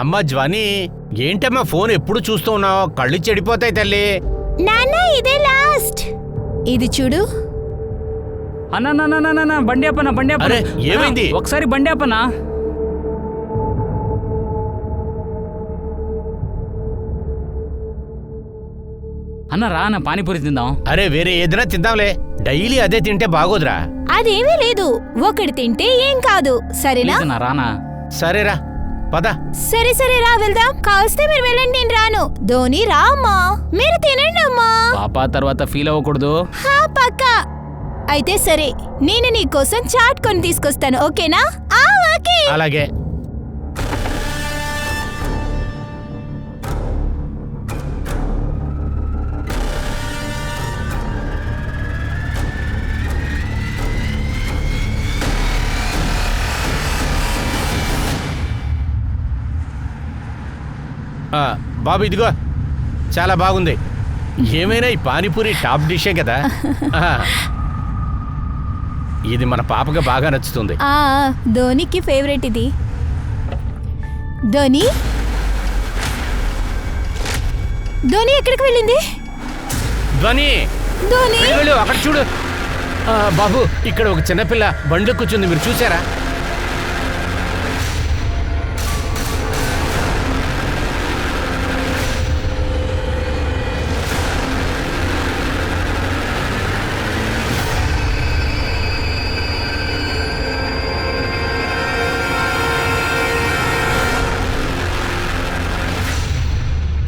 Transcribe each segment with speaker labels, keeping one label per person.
Speaker 1: అమ్మా జ్వాని, ఏంటమ్మా ఫోన్ ఎప్పుడు చూస్తూ ఉన్నావు? కళ్ళు చెడిపోతాయి తల్లి.
Speaker 2: నాన్న ఇదే లాస్ట్. ఇది చూడు.
Speaker 3: అన్నా బండి ఆపనా, బండి ఆపనా.
Speaker 1: అరే, ఏమైంది?
Speaker 3: ఒకసారి బండి ఆపనా. అన్న రా అన్న, పానీపూరి తిందాం.
Speaker 1: అరే వేరే ఏదైనా తిందాంలే, డైలీ అదే తింటే బాగోదురా.
Speaker 2: అదేమీ లేదు, ఒకటి తింటే ఏం కాదు, సరేనా?
Speaker 3: ప్లీజ్ అన్న, రానా.
Speaker 1: సరేరా పద.
Speaker 2: సరే సరే రా వెళ్దాం. కావస్తే మీరు వెళ్ళండి, నేను రాను. ధోని రా అమ్మా, మీరు తినండి అమ్మా.
Speaker 3: పాపా తర్వాత ఫీల్ అవ్వకూడదు.
Speaker 2: హా పక్కా. అయితే సరే, నేను నీ కోసం చాట్ కొని తీసుకొస్తాను, ఓకేనా? ఓకే.
Speaker 1: అలాగే. బాబు ఇదిగో, చాలా బాగుంది. ఏమైనా ఈ పానీపూరి టాప్ డిషే కదా. ఇది మన పాపగా బాగా నచ్చుతుంది.
Speaker 2: ధోనికి ఫేవరెట్ ఇది. ధోని ధోని ఎక్కడికి వెళ్ళింది?
Speaker 1: ధ్వని,
Speaker 2: ధోని
Speaker 1: వెళ్ళు, అక్కడ చూడు. బాబు, ఇక్కడ ఒక చిన్నపిల్ల బండ్లో కూర్చుంది, మీరు చూసారా?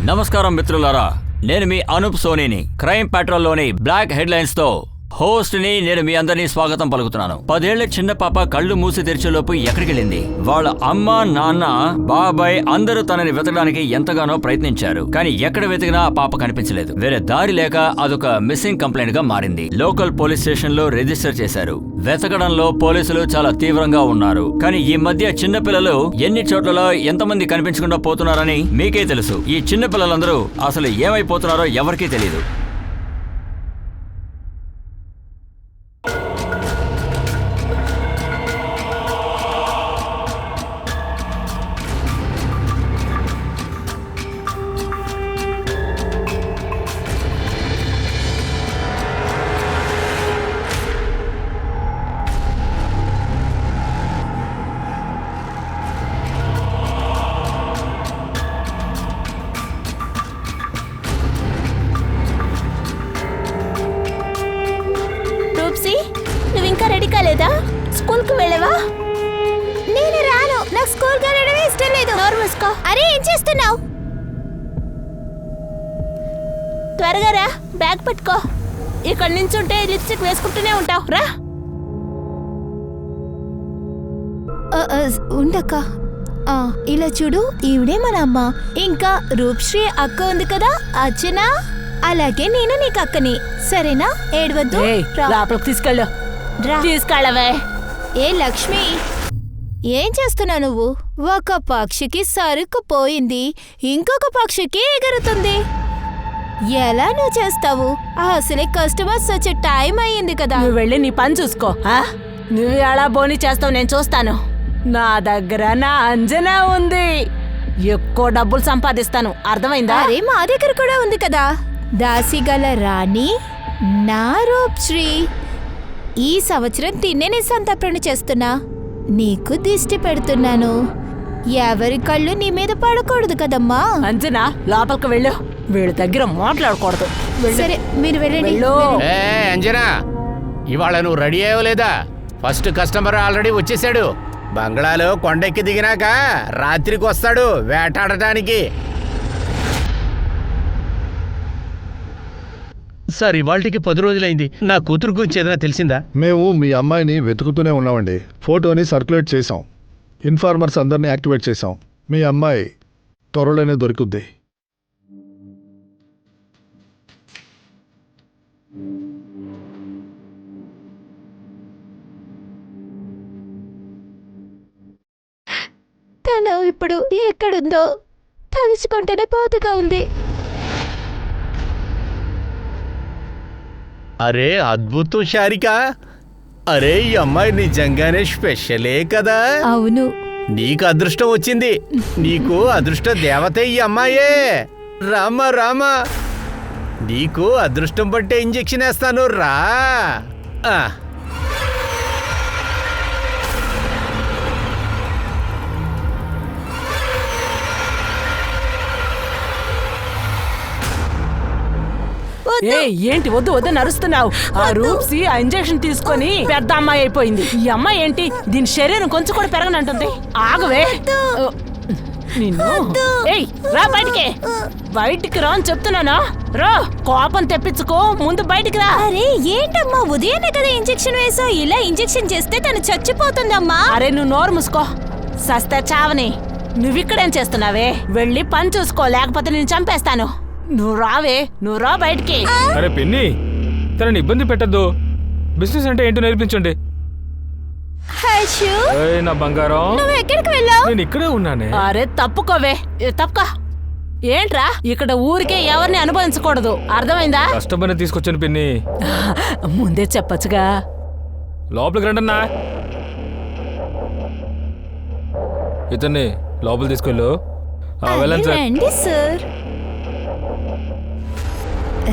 Speaker 4: నమస్కారం మిత్రులారా, నేను మీ అనూప్ సోనీని. క్రైమ్ పెట్రోల్లోని బ్లాక్ హెడ్లైన్స్ తో హోస్ట్ ని నేను మీ అందరినీ స్వాగతం పలుకుతున్నాను. 10 ఏళ్ల చిన్న పాప కళ్ళు మూసి తెరిచేలోపు ఎక్కడికి వెళ్ళింది? వాళ్ళ అమ్మ, నాన్న, బాబాయ్ అందరూ తనని వెతకడానికి ఎంతగానో ప్రయత్నించారు, కానీ ఎక్కడ వెతికినా ఆ పాప కనిపించలేదు. వేరే దారి లేక అదొక మిస్సింగ్ కంప్లైంట్ గా మారింది. లోకల్ పోలీస్ స్టేషన్ లో రిజిస్టర్ చేశారు. వెతకడంలో పోలీసులు చాలా తీవ్రంగా ఉన్నారు. కానీ ఈ మధ్య చిన్నపిల్లలు ఎన్ని చోట్లలో ఎంతమంది కనిపించకుండా పోతున్నారని మీకే తెలుసు. ఈ చిన్న పిల్లలందరూ అసలు ఏమైపోతున్నారో ఎవరికీ తెలియదు.
Speaker 2: నువ్వు ఇంకా రెడీ కాలేదా? స్కూల్కి వెళ్ళవా? నేను రాను, నాకు స్కూల్కి వెళ్ళడమే ఇష్టం లేదు. నోరు మూసుకో. అరే ఏం చేస్తున్నావు? త్వరగా రా, బ్యాగ్ పట్టుకో. ఇక్కడ నుంచి ఉంటే లిప్స్టిక్ వేసుకుంటూనే ఉంటావు. రా. ఉండక్క, ఇలా చూడు, ఈవిడే మన అమ్మ. ఇంకా రూప్శ్రీ అక్క ఉంది కదా, అర్చన. అలాగే నేను నీకు అక్కని, సరేనా? ఏడవద్దు.
Speaker 5: లోపలికి తీసుకెళ్ళు. తీసుకెళ్ళవే.
Speaker 2: ఏ లక్ష్మి, ఏం చేస్తున్నావు నువ్వు? ఒక పక్షికి సరుకు పోయింది, ఇంకొక పక్షికి ఎగురుతుంది. ఎలా నువ్వు చేస్తావు? అసలే కస్టమర్స్ వచ్చే టైం అయ్యింది కదా.
Speaker 5: నువ్వు వెళ్ళి నీ పని చూసుకో. నువ్వు ఎలా బోని చేస్తావు నేను చూస్తాను. నా దగ్గర నా అంజనా ఉంది, ఎక్కువ డబ్బులు సంపాదిస్తాను, అర్థమైందా?
Speaker 2: అరే మా దగ్గర కూడా ఉంది కదా, దాసిగల రాణి నా రూప్శ్రీ. ఈ సంవత్సరం తిన్నే సంతర్పణ చేస్తున్నా, నీకు దిష్టి పెడుతున్నాను. ఎవరి కళ్ళు నీ మీద పడకూడదు కదమ్మా.
Speaker 5: అంజనా లోపలికి వెళ్ళు, వీళ్ళ దగ్గర మాట్లాడకూడదు.
Speaker 2: సరే మీరు వెళ్ళండి.
Speaker 1: అంజనా, ఇవాళ నువ్వు రెడీ అయ్యలేదా? ఫస్ట్ కస్టమర్ ఆల్రెడీ వచ్చేసాడు. బంగ్లాలో కొండెక్కి దిగినాక రాత్రికి వస్తాడు వేటాడటానికి. సార్, ఇవాళకి 10 రోజులైంది. నా కూతురు గురించి ఏదైనా తెలిసిందా?
Speaker 6: మేము మీ అమ్మాయిని వెతుకుతూనే ఉన్నామండి. ఫోటోని సర్క్యులేట్ చేసాం, ఇన్ఫార్మర్స్ అందరినీ యాక్టివేట్ చేసాం. మీ అమ్మాయి త్వరలోనే దొరుకుద్ది.
Speaker 2: తను ఇప్పుడు ఎక్కడుందో తలుచుకుంటేనే బాధగా ఉంది.
Speaker 1: అరే అద్భుతం శారిక, అరే ఈ అమ్మాయి నిజంగానే స్పెషలే కదా.
Speaker 2: అవును,
Speaker 1: నీకు అదృష్టం వచ్చింది. నీకు అదృష్ట దేవతే ఈ అమ్మాయే. రామా రామా, నీకు అదృష్టం పట్టే ఇంజెక్షన్ వేస్తాను రా. ఆ.
Speaker 5: ఏ ఏంటి వద్దు వద్దు నరుస్తున్నావు? ఆ రూప్సీ ఆ ఇంజెక్షన్ తీసుకొని పెద్ద అమ్మాయి అయిపోయింది. ఈ అమ్మాయి ఏంటి దీని శరీరం కొంచెం కూడా పెరగనంటుంది. ఆగవే నిన్ను. ఏయ్ రా బయటికి, బయటికి రా అని చెప్తున్నానా? రా, కోపం తెప్పించుకో, ముందు బయటికి రా.
Speaker 2: అరే ఏంటమ్మా, ఉదయాన్నే కదా ఇంజెక్షన్ వేసావు. ఇలా ఇంజెక్షన్ చేస్తే తను చచ్చిపోతుందమ్మా.
Speaker 5: అరే నువ్వు నోరు మూసుకో, సస్తే చావని. నువ్విక్కడేం చేస్తున్నావే? వెళ్ళి పని చూసుకో, లేకపోతే నేను చంపేస్తాను. నువ్వు రావే, నువ్వు రా బయటికి.
Speaker 7: అరే పిన్ని, తనని ఇబ్బంది పెట్టద్దు. బిజినెస్ అంటే ఏంటో నేర్పించండి.
Speaker 2: హర్షు,
Speaker 7: ఏయ్ నా బంగారం,
Speaker 2: నువ్వు ఎక్కడికి వెళ్ళావు?
Speaker 7: నేను ఇక్కడే ఉన్నానే.
Speaker 5: అరే తప్పుకోవే, తప్పుకో. ఏంట్రా, ఇక్కడ ఊరికే ఎవరిని అనుభవించకూడదు, అర్థమైందా?
Speaker 7: కష్టపడి తీసుకొచ్చాను పిన్ని.
Speaker 5: ముందే చెప్పచ్చుగా.
Speaker 7: లోపలికి రండన్నా. ఇతన్ని లోపల తీసుకెళ్ళు. వెళ్ళండి సార్.
Speaker 2: రండి సార్.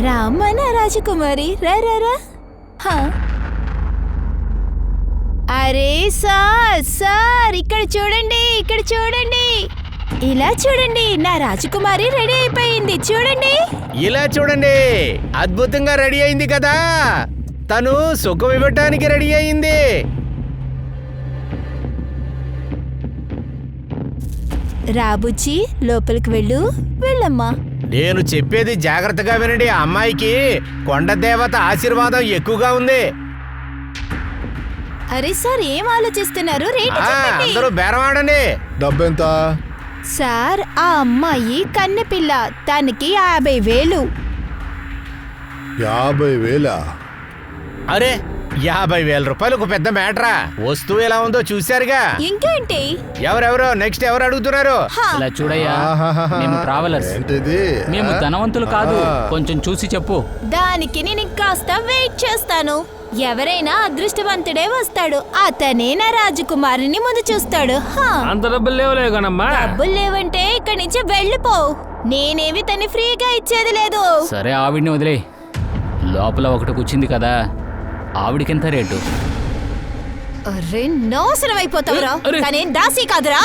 Speaker 2: రామన రాజకుమారి, రా రా రా. హా. అరే సార్ సార్, ఇక్కడ చూడండి, ఇక్కడ చూడండి, ఇలా చూడండి, నా రాజకుమారి రెడీ అయిపోయింది. చూడండి,
Speaker 1: ఇలా చూడండి, అద్భుతంగా రెడీ అయింది కదా. తను సుఖం ఇవ్వటానికి రెడీ అయింది.
Speaker 2: రాబుచ్చి లోపలికి వెళ్ళు. వెళ్ళమ్మా.
Speaker 1: నేను చెప్పేది జాగ్రత్తగా వినండి. ఆ అమ్మాయికి కొండ దేవత ఆశీర్వాదం ఎక్కువగా ఉంది.
Speaker 2: అరే సార్, ఏం ఆలోచిస్తున్నారు? రేటు చెప్పండి.
Speaker 1: అందరూ బేరం ఆడండి.
Speaker 6: డబ్బెంత?
Speaker 2: సార్, ఆ అమ్మాయి కన్నెపిల్ల, తనకి 50,000.
Speaker 6: 50,000?
Speaker 1: అరే 50,000 రూపాయలు ఒక పెద్ద మ్యాటరా? వస్తువు ఎలా ఉందో చూశారుగా.
Speaker 2: ఇంకేంటి?
Speaker 1: ఎవరెవరో నెక్స్ట్ ఎవరు అడుగుతున్నారు?
Speaker 3: ఇలా చూడయ్యా, మేము ట్రావెలర్స్.
Speaker 6: ఏంటిది?
Speaker 3: మేము ధనవంతులు కాదు, కొంచెం చూసి చెప్పు.
Speaker 2: దానికి నేను కాస్త వెయిట్ చేస్తాను. ఎవరైనా అదృష్టవంతుడే వస్తాడు, అతనే నా రాజకుమారిని ముందు చూస్తాడు. హా.
Speaker 7: అంత డబ్బులు లేవులే కానమ్మా.
Speaker 2: డబ్బులు లేవంటే ఇక్కడి నుంచి వెళ్ళిపో. నేనేమి తన్ని ఫ్రీగా ఇచ్చేది లేదు.
Speaker 3: సరే ఆవిడ్ని వదిలే. లోపల ఒకటి కూర్చుంది కదా, ఆవిడికెంత రేటు?
Speaker 2: అరే నాశనం అయిపోతావురా. కానీ దాసి కాదురా.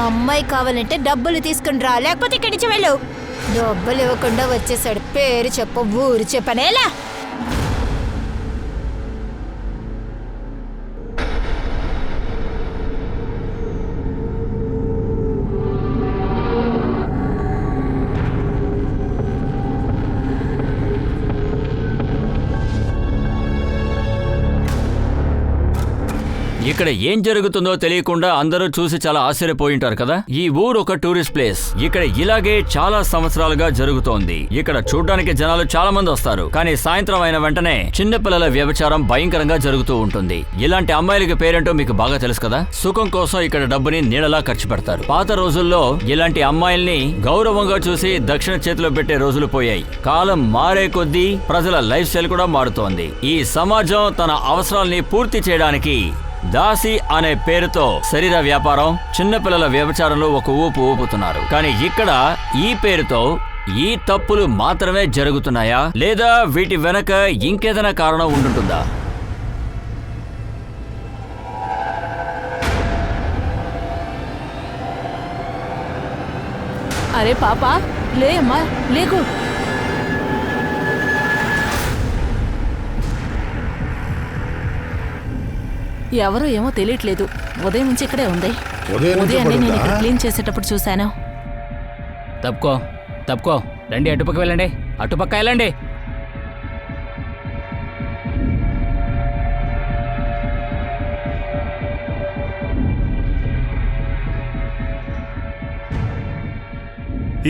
Speaker 2: అమ్మాయి కావాలంటే డబ్బులు తీసుకుని రా, లేకపోతే ఇక్కడి నుంచి వెళ్ళు. డబ్బులు ఇవ్వకుండా వచ్చేసాడు. పేరు చెప్పు, ఊరు చెప్పనేలా.
Speaker 4: ఇక్కడ ఏం జరుగుతుందో తెలియకుండా అందరూ చూసి చాలా ఆశ్చర్యపోయి ఉంటారు కదా. ఈ ఊరు ఒక టూరిస్ట్ ప్లేస్. ఇక్కడ ఇలాగే చాలా సంవత్సరాలుగా జరుగుతోంది. ఇక్కడ చూడడానికి జనాలు చాలా మంది వస్తారు, కానీ సాయంత్రం అయిన వెంటనే చిన్నపిల్లల వ్యభిచారం భయంకరంగా జరుగుతూ ఉంటుంది. ఇలాంటి అమ్మాయిలకి పేరేంటో మీకు బాగా తెలుసు కదా. సుఖం కోసం ఇక్కడ డబ్బుని నీడలా ఖర్చు పెడతారు. పాత రోజుల్లో ఇలాంటి అమ్మాయిల్ని గౌరవంగా చూసి దక్షిణ చేతిలో పెట్టే రోజులు పోయాయి. కాలం మారే కొద్దీ ప్రజల లైఫ్ స్టైల్ కూడా మారుతోంది. ఈ సమాజం తన అవసరాల్ని పూర్తి చేయడానికి దాసి అనే పేరుతో శరీర వ్యాపారం, చిన్నపిల్లల వ్యభిచారంలో ఒక ఊపు ఊపుతున్నారు. కానీ ఇక్కడ ఈ పేరుతో ఈ తప్పులు మాత్రమే జరుగుతున్నాయా, లేదా వీటి వెనక ఇంకేదైనా కారణం ఉంటుందా?
Speaker 5: అరే పాప, లే అమ్మా, లేకు. ఎవరో ఏమో తెలియట్లేదు. ఉదయం నుంచి ఇక్కడే ఉంది. ఉదయాన్నే నేను ఇక్కడ క్లీన్ చేసేటప్పుడు చూశాను.
Speaker 3: తప్పుకో తప్పుకో, రండి, అటుపక్క వెళ్ళండి, అటుపక్క వెళ్ళండి.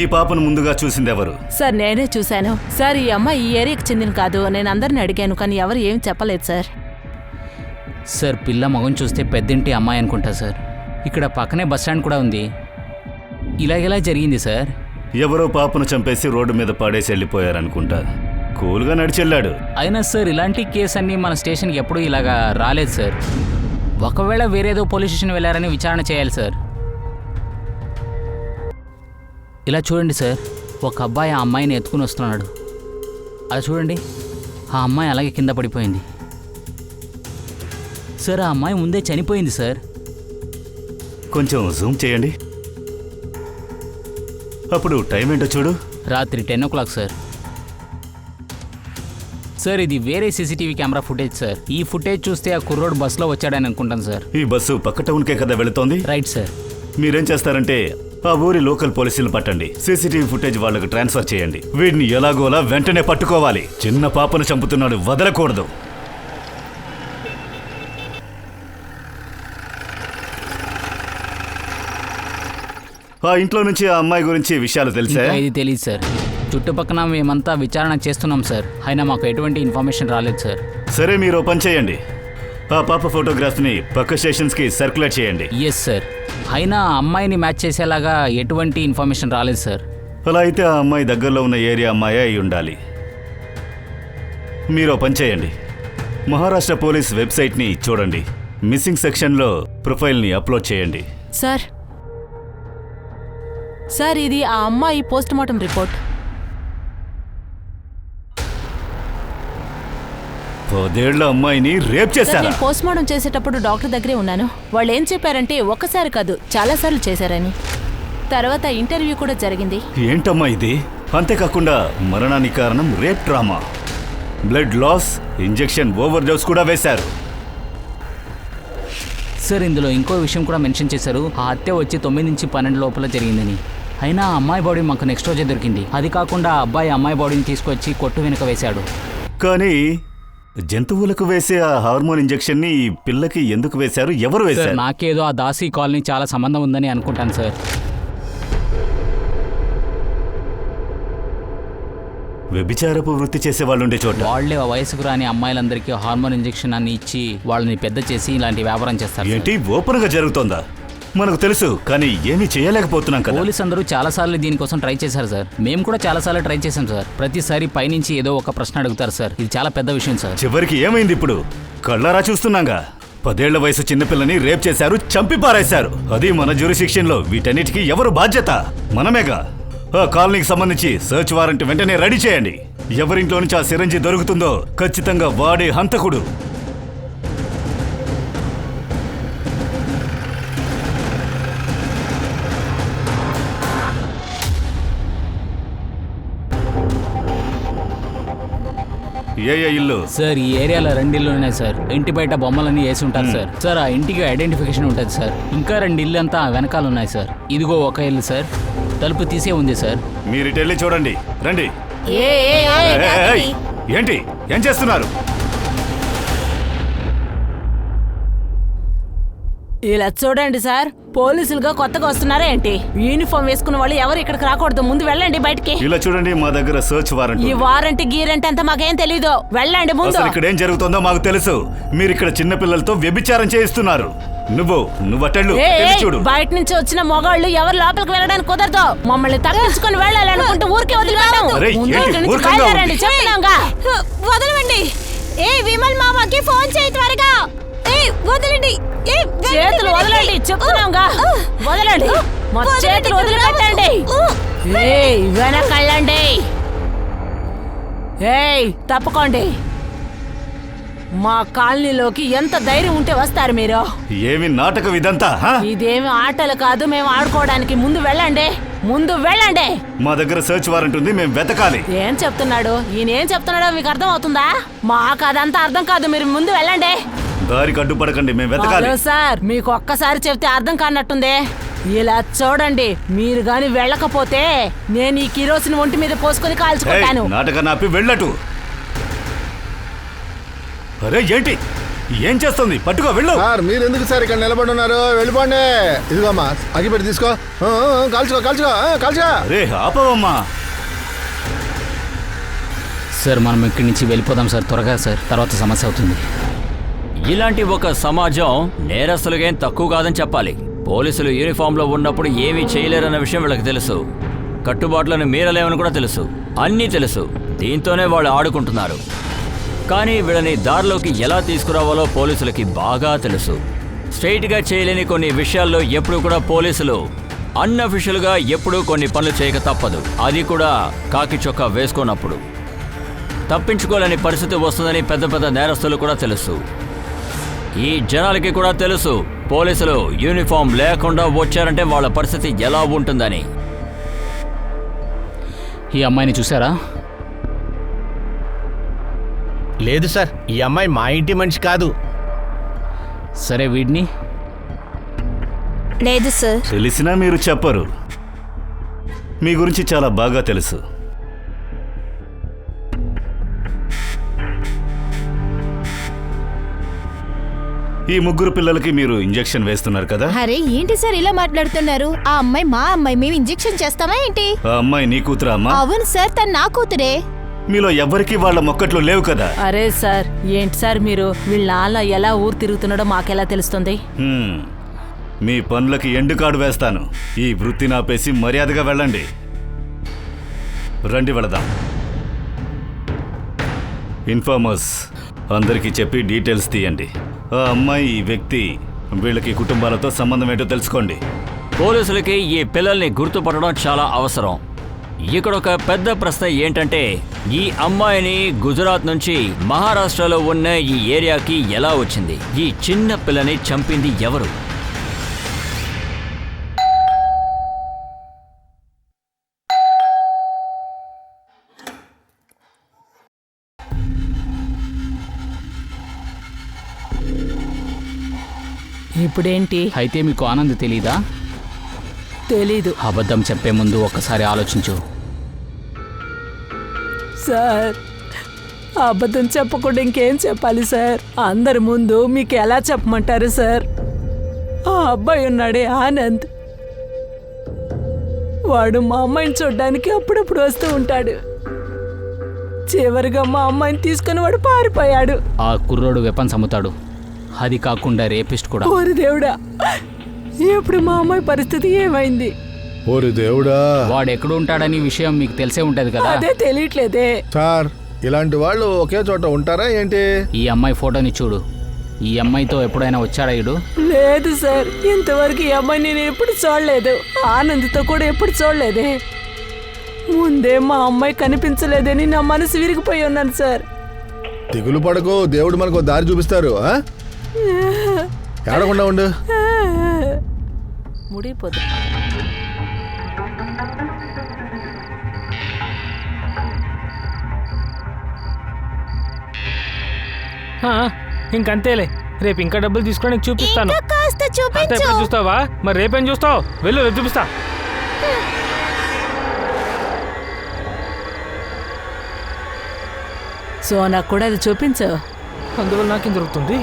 Speaker 8: ఈ పాపను ముందుగా చూసింది ఎవరు?
Speaker 5: సార్ నేనే చూశాను. సార్ ఈ అమ్మాయి ఈ ఏరియాకి చెందిన కాదు. నేను అందరిని అడిగాను, కానీ ఎవరు ఏం చెప్పలేదు సార్.
Speaker 3: సార్, పిల్ల మగం చూస్తే పెద్దింటి అమ్మాయి అనుకుంటా సార్. ఇక్కడ పక్కనే బస్ స్టాండ్ కూడా ఉంది. ఇలా జరిగింది సార్.
Speaker 8: ఎవరో పాపను చంపేసి రోడ్డు మీద పాడేసి వెళ్ళిపోయారనుకుంటా. కూల్గా నడిచెళ్ళాడు.
Speaker 3: అయినా సార్, ఇలాంటి కేసు అన్నీ మన స్టేషన్కి ఎప్పుడూ ఇలాగా రాలేదు సార్. ఒకవేళ వేరేదో పోలీస్ స్టేషన్ వెళ్ళారని విచారణ చేయాలి సార్. ఇలా చూడండి సార్, ఒక అబ్బాయి ఆ అమ్మాయిని ఎత్తుకుని వస్తున్నాడు. అలా చూడండి, ఆ అమ్మాయి అలాగే కింద పడిపోయింది. సార్ ఆ అమ్మాయి ముందే చనిపోయింది సార్.
Speaker 8: కొంచెం జూమ్ చేయండి. అప్పుడు టైం ఏంటో చూడు.
Speaker 3: రాత్రి 10 o'clock సార్. సార్ ఇది వేరే సీసీటీవీ కెమెరా ఫుటేజ్ సార్. ఈ ఫుటేజ్ చూస్తే ఆ కుర్రోడు బస్సులో వచ్చాడని అనుకుంటాను సార్.
Speaker 8: ఈ బస్సు పక్క టౌన్కే కదా వెళుతోంది.
Speaker 3: Right sir.
Speaker 8: మీరేం చేస్తారంటే ఆ ఊరి లోకల్ పోలీసులు పట్టండి, సీసీటీవీ ఫుటేజ్ వాళ్ళకు ట్రాన్స్ఫర్ చేయండి. వీడిని ఎలాగోలా వెంటనే పట్టుకోవాలి. చిన్న పాపను చంపుతున్నాడు, వదలకూడదు. ఆ ఇంట్లో నుంచి ఆ అమ్మాయి గురించి విషయాలు తెలుసా?
Speaker 3: ఇంకా ఇది తెలియదు సార్. చుట్టుపక్కల మేమంతా విచారణ చేస్తున్నాం సార్, అయినా మాకు ఎటువంటి ఇన్ఫర్మేషన్ రాలేదు సార్.
Speaker 8: సరే, మీరు ఓ పని చేయండి, ఆ పాప ఫోటోగ్రాఫ్ని పక్క స్టేషన్స్కి సర్క్యులేట్ చేయండి.
Speaker 3: Yes sir. అయినా ఆ అమ్మాయిని మ్యాచ్ చేసేలాగా ఎటువంటి ఇన్ఫర్మేషన్ రాలేదు సార్.
Speaker 8: అలా అయితే ఆ అమ్మాయి దగ్గరలో ఉన్న ఏరియా అమ్మాయి అయి ఉండాలి. మీరు ఓ పని చేయండి, మహారాష్ట్ర పోలీస్ వెబ్సైట్ని చూడండి, మిస్సింగ్ సెక్షన్లో ప్రొఫైల్ని అప్లోడ్ చేయండి.
Speaker 5: సార్ సార్ ఇది ఆ అమ్మాయి పోస్ట్ మార్టం రిపోర్ట్.
Speaker 8: 10 ఏళ్ల అమ్మాయిని రేప్
Speaker 5: సార్,
Speaker 8: చేశారా?
Speaker 5: నేను పోస్ట్ మార్టం చేసేటప్పుడు డాక్టర్ దగ్గరే ఉన్నాను. వాళ్ళు ఏం చెప్పారంటే ఒక్కసారి కాదు చాలాసార్లు చేశారని. తర్వాత ఇంటర్వ్యూ కూడా జరిగింది.
Speaker 8: ఏంటమ్మా ఇది? అంతేకాకుండా మరణానికి కారణం rape trauma, blood loss, injection overdose కూడా వేశారు.
Speaker 3: సార్ ఇందులో ఇంకో విషయం కూడా మెన్షన్ చేశారు, ఆ హత్య వచ్చి 9 నుంచి 12 లోపల జరిగిందని. అయినా ఆ అమ్మాయి బాడీ మాకు నెక్స్ట్ రోజే దొరికింది. అది కాకుండా ఆ అబ్బాయి అమ్మాయి బాడీని తీసుకొచ్చి కొట్టు వెనుక వేశాడు.
Speaker 8: కానీ జంతువులకు వేసే ఆ హార్మోన్ ఇంజెక్షన్ ని ఈ పిల్లకి ఎందుకు వేశారు? ఎవరు
Speaker 3: సార్
Speaker 8: వేశారు?
Speaker 3: నాకేదో ఆ దాసి కాలనీ చాలా సంబంధం ఉందని అనుకుంటాను సార్.
Speaker 8: వ్యభిచారపు వృత్తి చేసే వాళ్ళు ఉండే చోట
Speaker 3: వాళ్లే ఆ వయసుకు రాని అమ్మాయిలందరికీ హార్మోన్ ఇంజెక్షన్ అని ఇచ్చి వాళ్ళని పెద్ద చేసి ఇలాంటి వ్యాపారం చేస్తారు సార్.
Speaker 8: ఏంటి ఓపెన్ గా జరుగుతోందా? మనకు తెలుసు, కానీ ఏమీ చేయలేకపోతున్నాం కదా.
Speaker 3: పోలీస్ అందరూ చాలాసార్లు దీనికోసం ట్రై చేశారు సార్. మేము కూడా చాలాసార్లు ట్రై చేశాం సార్. ప్రతిసారి పైనుంచి ఏదో ఒక ప్రశ్న అడుగుతారు సార్. ఇది చాలా పెద్ద విషయం సార్.
Speaker 8: చివరికి ఏమైంది ఇప్పుడు? కళ్ళారా చూస్తున్నాగా, 10 ఏళ్ల వయసు చిన్నపిల్లని రేప్ చేశారు, చంపి పారేశారు. అది మన జ్యూరిస్డిక్షన్ లో. వీటన్నిటికీ ఎవరు బాధ్యత? మనమేగా. ఆ కాలనీకి సంబంధించి సర్చ్ వారెంట్ వెంటనే రెడీ చేయండి. ఎవరింట్లో నుంచి ఆ సిరంజి దొరుకుతుందో ఖచ్చితంగా వాడే హంతకుడు. ఏ ఇల్లు?
Speaker 3: సార్ ఈ ఏరియాలో 2 ఇల్లు ఉన్నాయి సార్. ఇంటి బయట బొమ్మలన్నీ వేసి ఉంటారు సార్. సార్ ఆ ఇంటికి ఐడెంటిఫికేషన్ ఉంటుంది సార్. ఇంకా 2 ఇల్లు అంతా వెనకాల ఉన్నాయి సార్. ఇదిగో ఒక ఇల్లు సార్, తలుపు తీసే ఉంది సార్.
Speaker 8: మీరు ఇటు వెళ్ళి చూడండి. రండి.
Speaker 5: ఏ ఏ, ఏ,
Speaker 8: ఏయ్, ఏంటి ఏం చేస్తున్నారు?
Speaker 5: ఇలా చూడండి సార్, పోలీసులుగా కొత్తగా వస్తున్నారా ఏంటి? యూనిఫామ్ వేసుకున్న వాళ్ళు ఎవరు ఇక్కడికి రాకూడదు. ముందు వెళ్ళండి బయటికి.
Speaker 8: ఇలా చూడండి, మా దగ్గర సర్చ్ వారెంట్
Speaker 5: ఈ
Speaker 8: ఉంది.
Speaker 5: వారంటీ గీరంటీ అంతా మాకేం తెలీదు. వెళ్ళండి ముందు.
Speaker 8: అసలు ఇక్కడ ఏం జరుగుతుందో మాకు తెలుసు. మీరు ఇక్కడ చిన్న పిల్లలతో వ్యభిచారం చేయిస్తున్నారు. నువ్వు అటెళ్ళు,
Speaker 5: ఏ,
Speaker 8: వెళ్ళి
Speaker 5: ఏ,
Speaker 8: చూడు.
Speaker 5: బయట నుంచి వచ్చిన మొగాళ్ళు ఎవరు లోపలికి వెళ్ళడానికి కుదరదు. మమ్మల్ని తప్పించుకొని వెళ్ళాలనుకుంటే ఊరికే వదిలిపెట్టాం.
Speaker 8: అరే,
Speaker 5: ముందు
Speaker 8: ఏంటి
Speaker 5: ఇక్కడి నుంచి
Speaker 8: ఊరికంగా
Speaker 5: బయలుదేరండి,
Speaker 8: ఉంది?
Speaker 5: చెప్తున్నాంగా.
Speaker 2: వదలవండి. ఏ విమల్ మామకి ఫోన్ చేయి త్వరగా. ఏ వదలండి. ఏ
Speaker 5: చేతులు వదలండి, చెప్తున్నాంగా. వదలండి, మా చేతులు వదిలిపెట్టండి. ఏయ్ వెనకళ్ళండి. ఏయ్ తప్పుకోండి. మా కాలనీలోకి ఎంత ధైర్యం ఉంటే వస్తారు మీరు?
Speaker 8: ఏమి నాటకం ఇదంతా? హా?
Speaker 5: ఇదేమి ఆటలు కాదు, మేము ఆడుకోవడానికి. ముందు వెళ్ళండి, ముందు వెళ్ళండి.
Speaker 8: మా దగ్గర సర్చ్ వారెంట్ ఉంది, మేము వెతకాలి.
Speaker 5: ఏం చెప్తున్నాడు ఈయన? ఏం చెప్తున్నాడో మీకు అర్థం అవుతుందా? మాకు అదంతా అర్థం కాదు, మీరు ముందు వెళ్ళండి.
Speaker 8: దారికి అడ్డుపడకండి, మేము వెతకాలి.
Speaker 5: హలో సార్, మీకు ఒక్కసారి చెప్తే అర్థం కానట్టుంది. ఇలా చూడండి, మీరు గాని వెళ్ళకపోతే నేను ఈ కిరోసిన్ ఒంటి మీద పోసుకొని
Speaker 8: ఏయ్,
Speaker 5: కాల్చుకుంటాను.
Speaker 8: నాటకాన్ని ఆపి వెళ్ళటు. అరే ఏంటి ఏం చేస్తుంది? పట్టుకో, వెళ్ళు.
Speaker 6: సార్ మీరు ఎందుకు సార్ ఇక్కడ నిలబడి ఉన్నారు? వెళ్ళిపోండి. ఇదిగోమ్మా అగిపెట్టి తీసుకో. కాల్చుకో కాల్చుకో కాల్చుకో.
Speaker 8: అరే ఆపవమ్మా.
Speaker 3: సార్ మనం ఇక్కడి నుంచి వెళ్ళిపోదాం సార్, త్వరగా సార్, తర్వాత సమస్య అవుతుంది.
Speaker 4: ఇలాంటి ఒక సమాజం నేరస్తులకేం తక్కువ కాదని చెప్పాలి. పోలీసులు యూనిఫామ్లో ఉన్నప్పుడు ఏమీ చేయలేరన్న విషయం వీళ్ళకి తెలుసు. కట్టుబాట్లను మీరలేమని కూడా తెలుసు. అన్నీ తెలుసు. దీంతోనే వాళ్ళు ఆడుకుంటున్నారు. కానీ వీళ్ళని దారిలోకి ఎలా తీసుకురావాలో పోలీసులకి బాగా తెలుసు. స్ట్రైట్గా చేయలేని కొన్ని విషయాల్లో ఎప్పుడు కూడా పోలీసులు అన్అఫిషియల్గా ఎప్పుడూ కొన్ని పనులు చేయక తప్పదు. అది కూడా కాకి చొక్కా వేసుకున్నప్పుడు. తప్పించుకోలేని పరిస్థితి వస్తుందని పెద్ద పెద్ద నేరస్తులు కూడా తెలుసు. ఈ జనాలకి కూడా తెలుసు పోలీసులు యూనిఫామ్ లేకుండా వచ్చారంటే వాళ్ళ పరిస్థితి ఎలా ఉంటుందని.
Speaker 3: ఈ అమ్మాయిని చూసారా?
Speaker 1: లేదు సార్, ఈ అమ్మాయి మా ఇంటి మనిషి కాదు.
Speaker 3: సరే వీడిని?
Speaker 2: లేదు సార్.
Speaker 8: తెలిసినా మీరు చెప్పరు. మీ గురించి చాలా బాగా తెలుసు. ఈ ముగ్గురు పిల్లలకి మీరు ఇంజెక్షన్ వేస్తున్నారు కదా?
Speaker 2: అరే ఏంటి సార్ ఇలా మాట్లాడుతున్నారు? ఆ అమ్మాయి మా అమ్మాయి, మేము ఇంజెక్షన్ చేస్తామా ఏంటి?
Speaker 8: ఆ అమ్మాయి నీ కూతురా అమ్మా?
Speaker 2: అవును సార్, తను నా కూతురే.
Speaker 8: మీలో ఎవ్వరికీ వాళ్ళ మొక్కట్లు లేవు కదా?
Speaker 5: అరే సార్, ఏంటి సార్ మీరు? వీళ్ళ నాన్న ఎలా ఊరు తిరుగుతున్నాడో మాకెలా తెలుస్తుంది?
Speaker 8: మీ పనులకి ఎండు కార్డు వేస్తాను. ఈ వృత్తిని ఆపేసి మర్యాదగా వెళ్ళండి. రండి వెళదాం. ఇన్ఫార్మర్స్ అందరికీ చెప్పి డీటెయిల్స్ తీయండి. ఆ అమ్మాయి, ఈ వ్యక్తి, వీళ్ళకి కుటుంబాలతో సంబంధం ఏంటో తెలుసుకోండి.
Speaker 4: పోలీసులకి ఈ పిల్లల్ని గుర్తుపట్టడం చాలా అవసరం. ఇక్కడ ఒక పెద్ద ప్రశ్న ఏంటంటే ఈ అమ్మాయిని గుజరాత్ నుంచి మహారాష్ట్రలో ఉన్న ఈ ఏరియాకి ఎలా వచ్చింది? ఈ చిన్న పిల్లని చంపింది ఎవరు?
Speaker 5: ఇప్పుడేంటి?
Speaker 3: అయితే మీకు ఆనంద్ తెలీదా?
Speaker 5: తెలీదు
Speaker 3: అబద్ధం చెప్పే ముందు ఒక్కసారి ఆలోచించు.
Speaker 5: సార్. అబద్ధం చెప్పకుండా ఇంకేం చెప్పాలి సార్? అందరి ముందు మీకు ఎలా చెప్పమంటారు సార్? ఆ అబ్బాయి ఉన్నాడే ఆనంద్, వాడు మా అమ్మాయిని చూడ్డానికి అప్పుడప్పుడు వస్తూ ఉంటాడు. చివరిగా మా అమ్మాయిని తీసుకుని వాడు పారిపోయాడు.
Speaker 3: ఆ కుర్రోడు వెపన్స్ అమ్ముతాడు. అది కాకుండా రేపిస్ట్ కూడా.
Speaker 5: ఓరి దేవుడా, ఇప్పుడు మా అమ్మాయి పరిస్థితి ఏమైంది?
Speaker 6: ఓరి దేవుడా.
Speaker 3: వాడు ఎక్కడ ఉంటాడని విషయం మీకు తెలిసే ఉంటది కదా.
Speaker 5: అదే తెలియట్లేదే
Speaker 6: సార్, ఇలాంటి వాళ్ళు ఒకే చోట ఉంటారా ఏంటి?
Speaker 3: ఈ అమ్మాయి ఫోటోని చూడు. ఈ అమ్మాయితో ఎప్పుడైనా వచ్చాడా ఇడు?
Speaker 5: లేదు సార్, ఇంతవరకు ఈ అమ్మాయి నేను ఎప్పుడు చూడలేదు. ఆనంద్తో కూడా ఎప్పుడు చూడలేదే. ముందే మా అమ్మాయి కనిపించలేదని నా మనసు విరిగిపోయి ఉన్నాను సార్.
Speaker 6: దిగులు పడకు, దేవుడు మనకు దారి చూపిస్తారు. ఏడకుండా ఉండు.
Speaker 5: ముడిపోదు.
Speaker 7: ఇంకంతేలే, రేపు ఇంకా డబ్బులు తీసుకొని నీకు చూపిస్తాను.
Speaker 2: ఇంకా కాస్త
Speaker 7: అంతే
Speaker 2: చూపించు.
Speaker 7: ఎప్పుడు చూస్తావా? మరి రేపేం చూస్తావు? వెళ్ళు, రేపు చూపిస్తా.
Speaker 5: సో నాకు కూడా అది చూపించు.
Speaker 7: అందువల్ల నాకేం జరుగుతుంది?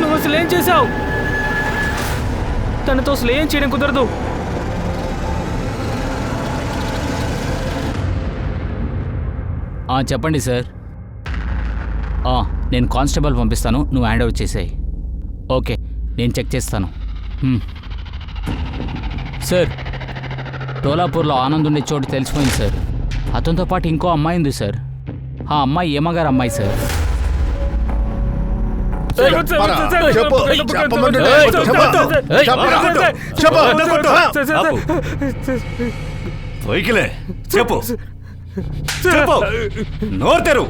Speaker 7: నువ్వు అసలు ఏం చేసావు? తనతో అసలు ఏం చేయడం కుదరదు.
Speaker 3: చెప్పండి సార్. నేను కానిస్టేబుల్ పంపిస్తాను, నువ్వు హ్యాండ్ ఓవర్ చేసేయి. ఓకే, నేను చెక్ చేస్తాను. సార్, టోలాపూర్లో ఆనంద్ ఉండే చోటు తెలిసిపోయింది సార్. అతనితో పాటు ఇంకో అమ్మాయి ఉంది సార్. ఆ అమ్మాయి ఏమగారు అమ్మాయి సార్.
Speaker 8: వైకిలే చెప్పు, చెప్పు, నోరు తెరు.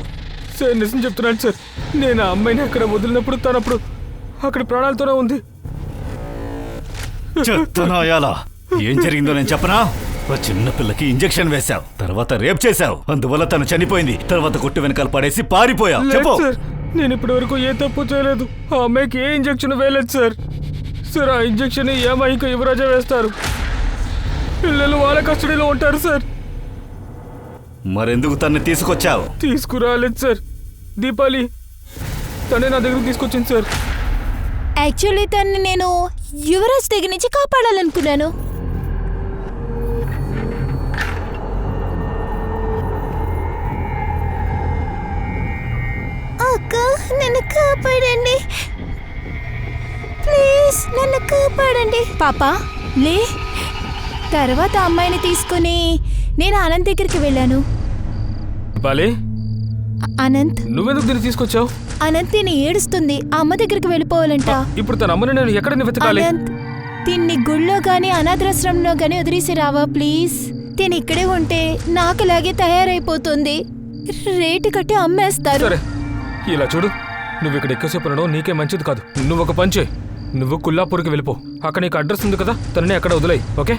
Speaker 7: సార్ నిజం చెప్తున్నాను సార్, నేను ఆ అమ్మాయిని అక్కడ వదిలినప్పుడు తనప్పుడు అక్కడ ప్రాణాలతోనే ఉంది.
Speaker 8: చెత్తనాయాలా, ఏం జరిగిందో నేను చెప్పనా? ఆ చిన్న పిల్లకి ఇంజెక్షన్ వేశావు, తర్వాత రేప్ చేశావు, అందువల్ల తను చనిపోయింది. తర్వాత కొట్టు వెనకాల పడేసి పారిపోయావు.
Speaker 7: లేదు
Speaker 8: చెప్పు.
Speaker 7: సార్, నేను ఇప్పటి వరకు ఏ తప్పు చేయలేదు. ఆ అమ్మాయికి ఏ ఇంజెక్షన్ వేయలేదు సార్. సార్, ఆ ఇంజెక్షన్ ఈ అమ్మాయికి యువరాజా వేస్తారు. పిల్లలు వాళ్ళ కస్టడీలో ఉంటారు సార్.
Speaker 8: మరెందుకు తన్ని తీసుకొచ్చావు?
Speaker 7: తీసుకురాలేదు సార్. దీపాలి తనే నా దగ్గరకు తీసుకొచ్చింది సార్.
Speaker 2: యాక్చువల్లీ తన్ని నేను యువరాజ్ దగ్గర నుంచి కాపాడాలనుకున్నాను. అక్క, నన్ను కాపాడండి ప్లీజ్. ప్లీజ్ నన్ను కాపాడండి. పాపా లే. తర్వాత అమ్మాయిని తీసుకుని నేను అనంత్ దగ్గరికి వెళ్ళాను.
Speaker 7: బాలే,
Speaker 2: అనంత్
Speaker 7: నువ్వెందుకు దీన్ని తీసుకొచ్చావు?
Speaker 2: అనంత్ తిని ఏడుస్తుంది. ఆ అమ్మ దగ్గరికి వెళ్ళిపోవాలంట.
Speaker 7: ఇప్పుడు తన అమ్మని నేను ఎక్కడ వెతకాలి?
Speaker 2: అనంత్ తిన్ని గుళ్ళో గాని అనాథాశ్రమంలో గాని వదిలేసి రావా ప్లీజ్. తిని ఇక్కడే ఉంటే నాకులాగే తయారైపోతుంది. రేటు కట్టి అమ్మేస్తారు.
Speaker 7: సరే, ఇలా చూడు, నువ్వు ఇక్కడ ఎక్కువసేపు ఉండడం నీకే మంచిది కాదు. నువ్వు ఒక పని చేయి, నువ్వు కుల్లాపూర్కి వెళ్ళిపో. అక్కడ నీకు అడ్రస్ ఉంది కదా, తనని అక్కడ వదిలేయి. Okay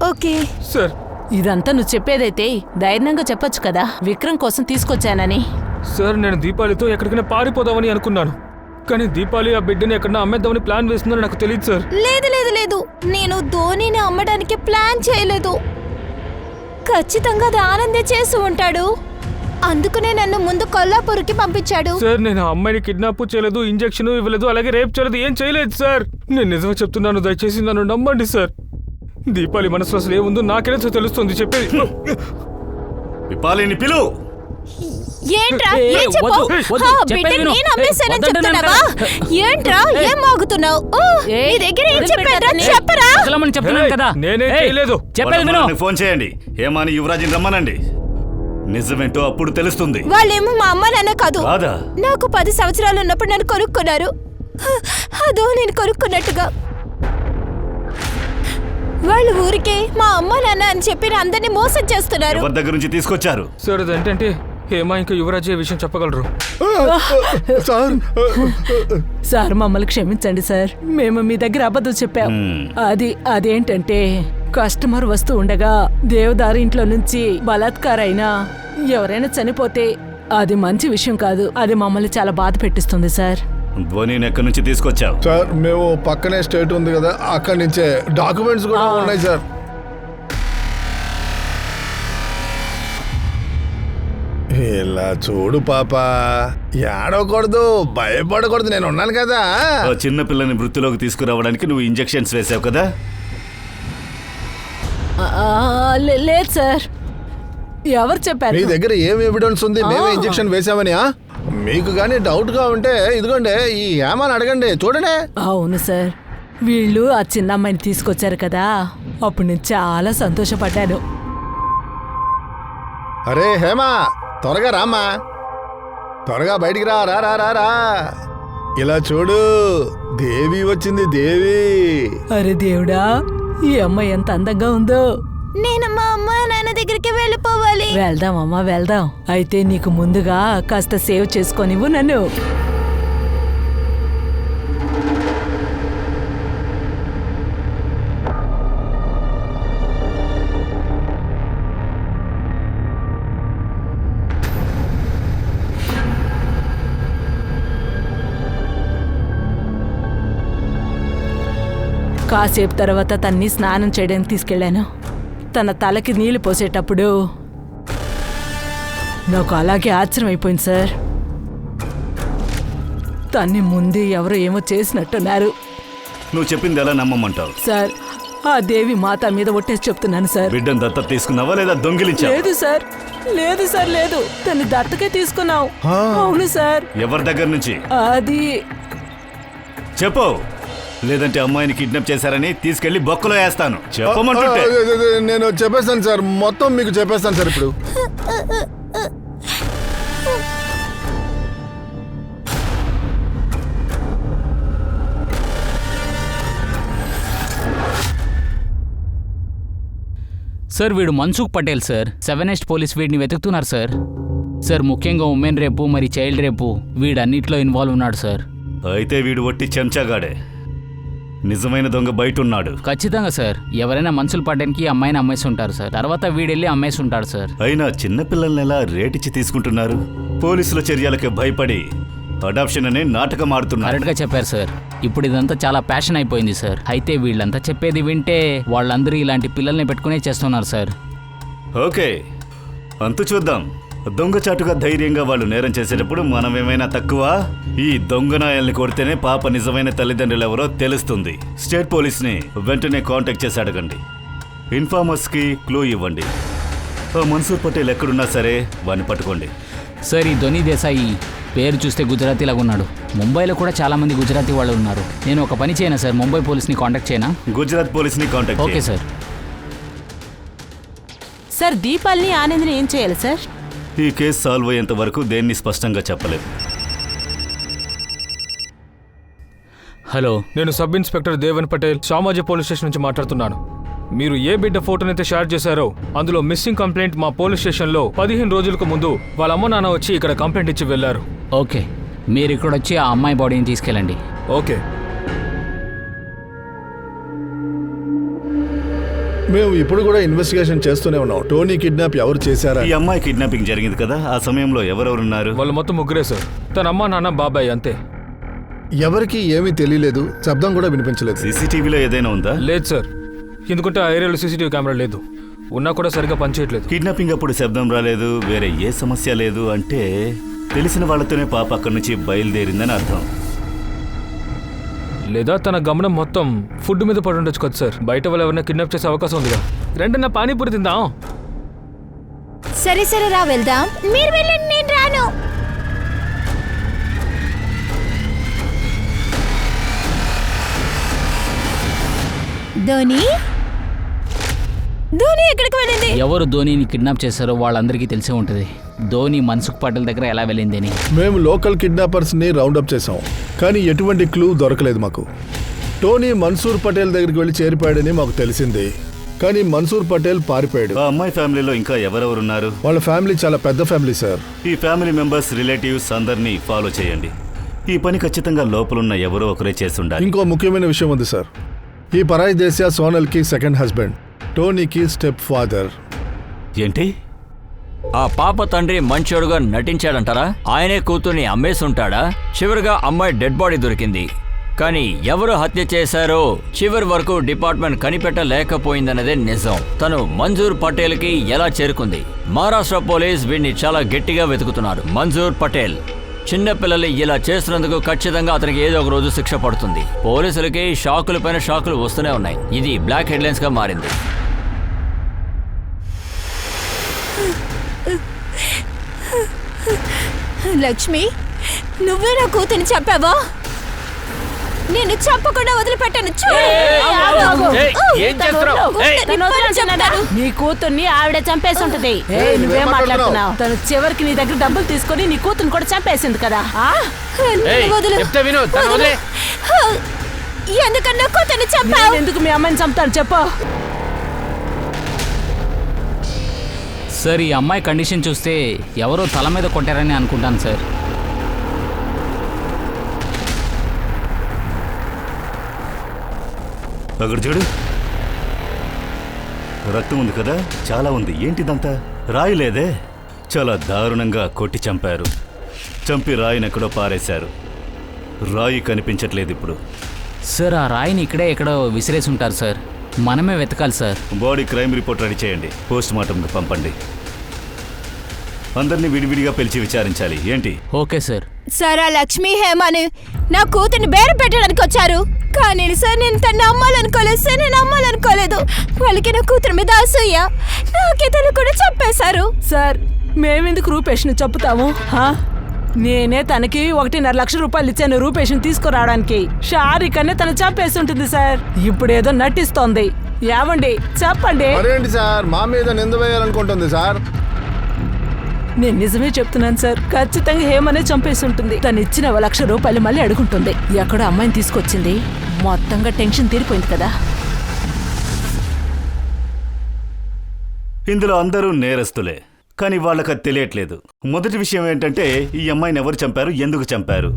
Speaker 2: okay
Speaker 7: sir.
Speaker 5: ఇదంతా నువ్వు చెప్పేదైతే ధైర్యంగా చెప్పొచ్చు కదా, విక్రమ్ కోసం తీసుకొచ్చానని.
Speaker 7: సార్, నేను దీపాలితో ఎక్కడికైనా పారిపోదామని అనుకున్నాను, కానీ దీపాలి ఆ బిడ్డని ఎక్కడన్నా అమ్మేద్దామని ప్లాన్ వేస్తుందని నాకు తెలియదు సార్.
Speaker 2: లేదు లేదు లేదు, నేను ధోనిని అమ్మడానికి ప్లాన్ చేయలేదు. ఖచ్చితంగా అది ఆనందే చేసి ఉంటాడు. అందుకనే నన్ను ముందు కొల్లాపూర్కి పంపించాడు.
Speaker 7: సార్, నేను ఆ అమ్మాయిని కిడ్నాప్ చేయలేదు, ఇంజెక్షన్ ఇవ్వలేదు, అలాగే రేప్ చేయలేదు, ఏం చేయలేదు సార్. నేను నిజమే చెప్తున్నాను, దయచేసి నన్ను నమ్మండి సార్. దీపాలి మనసులో అసలు ఏముందో నాకేనే తెలుస్తుంది చెప్పేది.
Speaker 8: విపాలిని పిలు.
Speaker 2: ఏంట్రా
Speaker 3: ఏ,
Speaker 2: ఏం చెప్పు?
Speaker 3: వద్దు, వద్దు,
Speaker 2: ఆ,
Speaker 3: చెప్పేది
Speaker 2: బిడ్డని
Speaker 3: విను.
Speaker 2: నేను అమ్మేశానని
Speaker 3: వద్దంటున్నాను
Speaker 2: చెప్తున్నావా? ఏంట్రా ఏం మాగుతున్నావు?
Speaker 5: ఏ,
Speaker 2: నీ దగ్గర ఏం
Speaker 5: వదిలిపెట్టు
Speaker 2: చెప్పాడ్రా?
Speaker 5: అతన్ని.
Speaker 2: చెప్పరా?
Speaker 3: అసలమని చెప్తున్నాను కదా.
Speaker 7: నేనేం
Speaker 3: ఏయ్,
Speaker 7: చేయలేదు.
Speaker 3: చెప్పేది విను.
Speaker 8: వాళ్ళ ఫోన్ చేయండి, హేమాని యువరాజుని రమ్మనండి. నిజమేంటో అప్పుడు తెలుస్తుంది.
Speaker 2: వాళ్ళేమో మా అమ్మ నాన్న కాదు.
Speaker 8: కాదా?
Speaker 2: నాకు 10 సంవత్సరాలు ఉన్నప్పుడు నన్ను కొనుక్కున్నారు. అదో నేను కొనుక్కున్నట్టుగా. వాళ్ళు ఊరికే మా అమ్మ నాన్న అని చెప్పి అందరినీ మోసం చేస్తున్నారు.
Speaker 8: ఎవరి దగ్గర నుంచి తీసుకొచ్చారు?
Speaker 7: సార్, అదేంటంటే హేమ ఇంకా యువరాజ్ ఈ విషయం చెప్పగలరు.
Speaker 6: సార్
Speaker 5: సార్ మమ్మల్ని క్షమించండి సార్, మేము మీ దగ్గర అబద్ధం చెప్పాం. అదేంటంటే కస్టమర్ వస్తూ ఉండగా దేవదారు ఇంట్లో నుంచి బలాత్కారైనా ఎవరైనా చనిపోతే అది మంచి విషయం కాదు. అది మమ్మల్ని చాలా బాధ పెట్టిస్తుంది సార్.
Speaker 8: ధ్వనిని ఎక్కడి నుంచి తీసుకొచ్చావు?
Speaker 6: సార్ మేము పక్కనే స్టేట్ ఉంది కదా, అక్కడి నుంచే డాక్యుమెంట్స్ కూడా ఉన్నాయి సార్. ఇలా చూడు పాప, ఏడవకూడదు, భయపడకూడదు, నేను ఉన్నాను కదా.
Speaker 8: ఆ చిన్న పిల్లని వృత్తిలోకి తీసుకురావడానికి నువ్వు ఇంజెక్షన్స్ వేసావు కదా?
Speaker 5: లేదు సార్, ఎవరు చెప్పారు?
Speaker 6: మీ దగ్గర ఏం ఎవిడెన్స్ ఉంది మేమే ఇంజెక్షన్ వేసామని? మీకు కానీ డౌట్ గా ఉంటే ఇదిగోండి ఈ హేమని అడగండి, చూడండి.
Speaker 5: అవును సార్, వీళ్ళు ఆ చిన్న అమ్మాయిని తీసుకొచ్చారు కదా, అప్పుడు నేను చాలా సంతోషపడ్డాను.
Speaker 6: అరే హేమా, త్వరగా రామ్మా, త్వరగా బయటికి రా రా రా రా రా. ఇలా చూడు, దేవి వచ్చింది, దేవి.
Speaker 5: అరే దేవుడా, ఈ అమ్మాయి ఎంత అందంగా ఉందో.
Speaker 2: నేను మా అమ్మ నాన్న దగ్గరికి వెళ్ళిపోవాలి.
Speaker 5: వెళ్దాం అమ్మా వెళ్దాం. అయితే నీకు ముందుగా కాస్త సేవ్ చేసుకొనివ్వు నన్ను. కాసేపు తర్వాత తన్ని స్నానం చేయడానికి తీసుకెళ్లాను. తన తలకి నీళ్లు పోసేటప్పుడు నాకు అలాగే ఆశ్చర్యం అయిపోయింది సార్. తన్ని ముందే ఎవరో ఏమో చేసినట్టున్నారు.
Speaker 8: నువ్వు చెప్పింది ఎలా నమ్మమంటావు?
Speaker 5: సార్, ఆ దేవి మాత మీద ఒట్టేసి చెప్తున్నాను సార్.
Speaker 8: బిడ్డను దత్తత తీసుకున్నావా లేదా దొంగిలించావా?
Speaker 5: లేదు సార్, లేదు సార్, లేదు. తన్ని దత్తకే తీసుకున్నావు. అవును సార్.
Speaker 8: ఎవరి దగ్గర నుంచి?
Speaker 5: అది
Speaker 8: చెప్పు, లేదంటే అమ్మాయిని కిడ్నాప్ చేశారని తీసుకెళ్లి బొక్కలో వేస్తాను. చెప్పమంటుంటే.
Speaker 6: నేను చెప్పేస్తాను సార్, మొత్తం మీకు చెప్పేస్తాను సార్ ఇప్పుడు.
Speaker 3: సార్, వీడు మన్సుఖ్ పటేల్ సార్. 7 పోలీస్ వీడిని వెతుకుతున్నారు సార్. సార్, ముఖ్యంగా ఉమెన్ రేపు మరి చైల్డ్ రేపు వీడన్నిట్లో ఇన్వాల్వ్ ఉన్నాడు సార్.
Speaker 8: అయితే వీడు ఒట్టి చెంచాగాడే. నిజమైన దొంగ బయట ఉన్నాడు.
Speaker 3: ఖచ్చితంగా సార్. ఎవరైనా మనుషులు పడడానికి అమ్మాయిని అమ్మేసి ఉంటారు సార్. తర్వాత వీడెళ్ళి అమ్మేసి ఉంటాడు సార్.
Speaker 8: అయినా చిన్నపిల్లల్ని ఎలా రేటిచ్చి తీసుకుంటున్నారు? పోలీసుల చర్యలకి భయపడి అడాప్షన్ అనే నాటకం ఆడుతున్నారు.
Speaker 3: కరెక్ట్గా చెప్పారు సార్. ఇప్పుడు ఇదంతా చాలా ప్యాషన్ అయిపోయింది సార్. అయితే వీళ్ళంతా చెప్పేది వింటే వాళ్ళందరూ ఇలాంటి పిల్లల్ని పెట్టుకునే చేస్తున్నారు సార్.
Speaker 8: ఓకే, అంతు చూద్దాం. దొంగచాటుగా ధైర్యంగా వాళ్ళు నేరం చేసేటప్పుడు మనం ఏమైనా తక్కువ? ఈ దొంగనాయల్ని కొడితేనే పాప నిజమైన తల్లిదండ్రులు ఎవరో తెలుస్తుంది. స్టేట్ పోలీస్ని వెంటనే కాంటాక్ట్ చేసి అడగండి. ఇన్ఫార్మర్స్కి క్లూ ఇవ్వండి. మన్సూర్ పటేల్ ఎక్కడున్నా సరే వాడిని పట్టుకోండి.
Speaker 3: సార్, ఈ ధోని దేశాయి పేరు చూస్తే గుజరాతీ లాగా ఉన్నాడు. ముంబైలో కూడా చాలా మంది గుజరాతీ వాళ్ళు ఉన్నారు. నేను ఒక పని చేయనా సార్, ముంబై పోలీస్ని కాంటాక్ట్ చేయనా?
Speaker 8: గుజరాత్ పోలీస్ని కాంటాక్ట్
Speaker 3: ఓకే సార్.
Speaker 5: సార్ దీపాల్ని ఆనంద్ని ఏం చేయాలి సార్?
Speaker 8: ఈ కేసు సాల్వ్ అయ్యేంత వరకు దేన్ని స్పష్టంగా చెప్పలేదు.
Speaker 3: హలో,
Speaker 7: నేను sub inspector Devan Patel, Shamaji police station నుంచి మాట్లాడుతున్నాను. మీరు ఏ బిడ్డ ఫోటోనైతే షేర్ చేశారో అందులో మిస్సింగ్ కంప్లైంట్ మా పోలీస్ స్టేషన్లో 15 రోజులకు ముందు వాళ్ళ అమ్మ నాన్న వచ్చి ఇక్కడ కంప్లైంట్ ఇచ్చి వెళ్లారు.
Speaker 3: ఓకే, మీరు ఇక్కడ వచ్చి ఆ అమ్మాయి బాడీని తీసుకెళ్ళండి.
Speaker 7: ఓకే.
Speaker 6: మేము ఇప్పుడు కూడా ఇన్వెస్టిగేషన్ చేస్తూనే ఉన్నాం. టోనీ కిడ్నాప్ ఎవరు చేశారా?
Speaker 8: ఈ అమ్మాయి కిడ్నాపింగ్ జరిగింది కదా, ఆ సమయంలో ఎవరెవరున్నారు?
Speaker 7: వాళ్ళు మొత్తం ముగ్గురే సార్. తన అమ్మ నాన్న బాబాయ్ అంతే.
Speaker 6: ఎవరికి ఏమీ తెలియలేదు, శబ్దం కూడా వినిపించలేదు.
Speaker 8: సీసీటీవీలో ఏదైనా ఉందా?
Speaker 7: లేదు సార్, ఎందుకంటే ఆ ఏరియాలో సీసీటీవీ కెమెరా లేదు. ఉన్నా కూడా సరిగ్గా పనిచేయట్లేదు.
Speaker 8: కిడ్నాపింగ్ అప్పుడు శబ్దం రాలేదు, వేరే ఏ సమస్య లేదు అంటే తెలిసిన వాళ్ళతోనే పాప అక్కడి నుంచి బయలుదేరిందని అర్థం.
Speaker 7: లేదా తన గమనం మొత్తం ఫుడ్ మీద పడి ఉండొచ్చు కదా సార్. బయట వాళ్ళు ఎవరైనా కిడ్నాప్ చేసే అవకాశం ఉందిగా. రెండన్నా పానీపూరి తిందాం.
Speaker 2: సరే సరే రా వెళ్దాం. మీరు వెళ్ళండి, నేను రాను. ధోని ధోని ఎక్కడికి వెళ్ళింది?
Speaker 3: ఎవరు ధోనిని కిడ్నాప్ చేశారో వాళ్ళందరికీ తెలిసే ఉంటుంది. ధోని మన్సుఖ్ పటేల్ దగ్గర ఎలా వెళ్ళిందని.
Speaker 6: మేము లోకల్ కిడ్నాపర్స్ ని రౌండప్ చేసాం, కానీ ఎటువంటి క్లూ దొరకలేదు మాకు. టోనీ మన్సూర్ పటేల్ దగ్గరికి వెళ్ళి చేరిపోయాడని మాకు తెలిసింది, కానీ మన్సూర్ పటేల్ పారిపోయాడు.
Speaker 8: ఆ అమ్మాయి ఫ్యామిలీలో ఇంకా ఎవరెవరున్నారు?
Speaker 6: వాళ్ళ ఫ్యామిలీ చాలా పెద్ద ఫ్యామిలీ సార్.
Speaker 8: ఈ ఫ్యామిలీ మెంబర్స్, రిలేటివ్స్ అందరినీ ఫాలో చేయండి. ఈ పని ఖచ్చితంగా లోపలున్న ఎవరో ఒకరే చేస్తుండాలి.
Speaker 6: ఇంకో ముఖ్యమైన విషయం ఉంది సార్. ఈ పరాయి దేశ సోనల్కి సెకండ్ హస్బెండ్, టోనీకి స్టెప్ ఫాదర్.
Speaker 8: ఏంటి?
Speaker 4: ఆ పాప తండ్రి మంచోడుగా నటించాడంటారా? ఆయనే కూతుర్ని అమ్మేసుంటాడా? చివరిగా అమ్మాయి డెడ్ బాడీ దొరికింది, కానీ ఎవరు హత్య చేశారో చివరి వరకు డిపార్ట్మెంట్ కనిపెట్టలేకపోయిందన్నదే నిజం. తను మంజూర్ పటేల్ కి ఎలా చేరుకుంది? మహారాష్ట్ర పోలీస్ వీడిని చాలా గట్టిగా వెతుకుతున్నారు. మంజూర్ పటేల్ చిన్నపిల్లలు ఇలా చేస్తున్నందుకు ఖచ్చితంగా అతనికి ఏదో ఒక రోజు శిక్ష పడుతుంది. పోలీసులకి షాకుల పైన షాకులు వస్తూనే ఉన్నాయి. ఇది బ్లాక్ హెడ్లైన్స్ గా మారింది.
Speaker 2: లక్ష్మి, నువ్వే నా కూతుని చెప్పావా? నేను చెప్పకుండా వదిలిపెట్టాను.
Speaker 1: ఏం చేస్తున్నావు?
Speaker 5: నీ కూతుర్ని ఆవిడ చంపేసి ఉంటది. నువ్వేం మాట్లాడుతున్నావు? తను చివరికి నీ దగ్గర డబ్బులు తీసుకొని నీ కూతుర్ని కూడా చంపేసింది కదా.
Speaker 1: చెప్తే విను.
Speaker 2: ఎందుకన్నా కూతుర్ని చంపావు?
Speaker 5: ఎందుకు మీ అమ్మాయిని చంపుతాను చెప్పు.
Speaker 3: సార్, ఈ అమ్మాయి కండిషన్ చూస్తే ఎవరో తల మీద కొట్టారని అనుకుంటాను సార్.
Speaker 8: అక్కడ చూడు, రక్తం ఉంది కదా, చాలా ఉంది. ఏంటిదంతా? రాయి లేదే, చాలా దారుణంగా కొట్టి చంపారు. చంపి రాయిని ఎక్కడో పారేశారు. రాయి కనిపించట్లేదు ఇప్పుడు.
Speaker 3: సార్, ఆ రాయిని ఇక్కడే ఎక్కడో విసిరేసి ఉంటారు సార్. మనమే వెతకాలి sir.
Speaker 8: Body crime report ready చేయండి, పోస్ట్ మార్టంకి పంపండి. అందరినీ విడివిడిగా పిలిచి విచారించాలి. ఏంటి?
Speaker 3: Okay sir.
Speaker 2: సార్, ఆ లక్ష్మి హేమని నా కూతుర్ని బేరం పెట్టడానికి వచ్చారు, కానీ సార్ నేను తను అమ్మాలనుకోలేదు సార్. నేను అమ్మాలనుకోలేదు. వాళ్ళకి నా కూతురు మీద అసూయ. నాకే తను కూడా చంపేశారు.
Speaker 5: సార్, మేమెందుకు రూపేష్ని చంపుతాము? నేనే తనకి 1.5 లక్షల రూపాయలు ఇచ్చాను రూపేష్ని తీసుకురావడానికి. షారికనే తను చంపేసి ఉంటుంది సార్. ఇప్పుడు ఏదో నటిస్తోంది. ఏమండి చెప్పండి.
Speaker 6: మరేంటి సార్, మా మీద నింద వేయాలనుకుంటుంది సార్?
Speaker 5: నేను నిజమే చెప్తున్నాను సార్. ఖచ్చితంగా హేమనే చంపేసి ఉంటుంది. తను ఇచ్చిన 1 లక్ష రూపాయలు మళ్ళీ అడుగుంటుంది. ఎక్కడో అమ్మాయిని తీసుకొచ్చింది. మొత్తంగా టెన్షన్ తీరిపోయింది కదా.
Speaker 8: ఇందులో అందరూ నేరస్తులే, కానీ వాళ్ళకి అది తెలియట్లేదు. మొదటి విషయం ఏంటంటే ఈ అమ్మాయిని ఎవరు చంపారు, ఎందుకు చంపారు?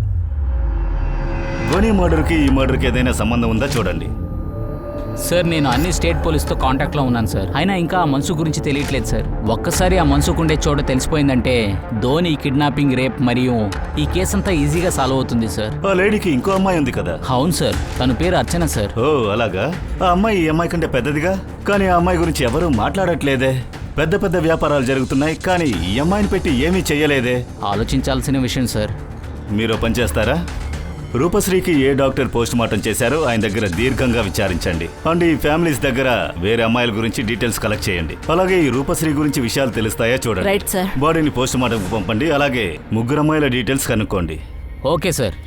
Speaker 8: ధ్వని మర్డర్కి ఈ మర్డర్కి ఏదైనా సంబంధం ఉందా చూడండి.
Speaker 3: సార్, నేను అన్ని స్టేట్ పోలీస్తో కాంటాక్ట్లో ఉన్నాను సార్. అయినా ఇంకా ఆ మనసు గురించి తెలియట్లేదు సార్. ఒక్కసారి ఆ మనసుకుండే చోట తెలిసిపోయిందంటే ధోని కిడ్నాపింగ్, రేప్ మరియు ఈ కేసు అంతా ఈజీగా సాల్వ్ అవుతుంది సార్.
Speaker 8: ఆ లేడీకి ఇంకో అమ్మాయి ఉంది కదా?
Speaker 3: అవును సార్, తన పేరు అర్చన సార్.
Speaker 8: ఓ అలాగా. ఆ అమ్మాయి ఈ అమ్మాయి కంటే పెద్దదిగా, కానీ ఆ అమ్మాయి గురించి ఎవరూ మాట్లాడట్లేదే. పెద్ద పెద్ద వ్యాపారాలు జరుగుతున్నాయి, కానీ ఈ అమ్మాయిని పెట్టి ఏమీ చెయ్యలేదే.
Speaker 3: ఆలోచించాల్సిన విషయం సార్.
Speaker 8: మీరు పని చేస్తారా? రూపశ్రీకి ఏ డాక్టర్ పోస్ట్ మార్టం చేశారో ఆయన దగ్గర దీర్ఘంగా విచారించండి. అండ్ ఈ ఫ్యామిలీస్ దగ్గర వేరే అమ్మాయిల గురించి డీటెయిల్స్ కలెక్ట్ చేయండి. అలాగే ఈ రూపశ్రీ గురించి విషయాలు తెలుస్తాయా చూడండి.
Speaker 5: Right sir.
Speaker 8: బాడీని పోస్ట్ మార్టం పంపండి. అలాగే 3 అమ్మాయిల డీటెయిల్స్ కనుక్కోండి.
Speaker 3: Okay sir.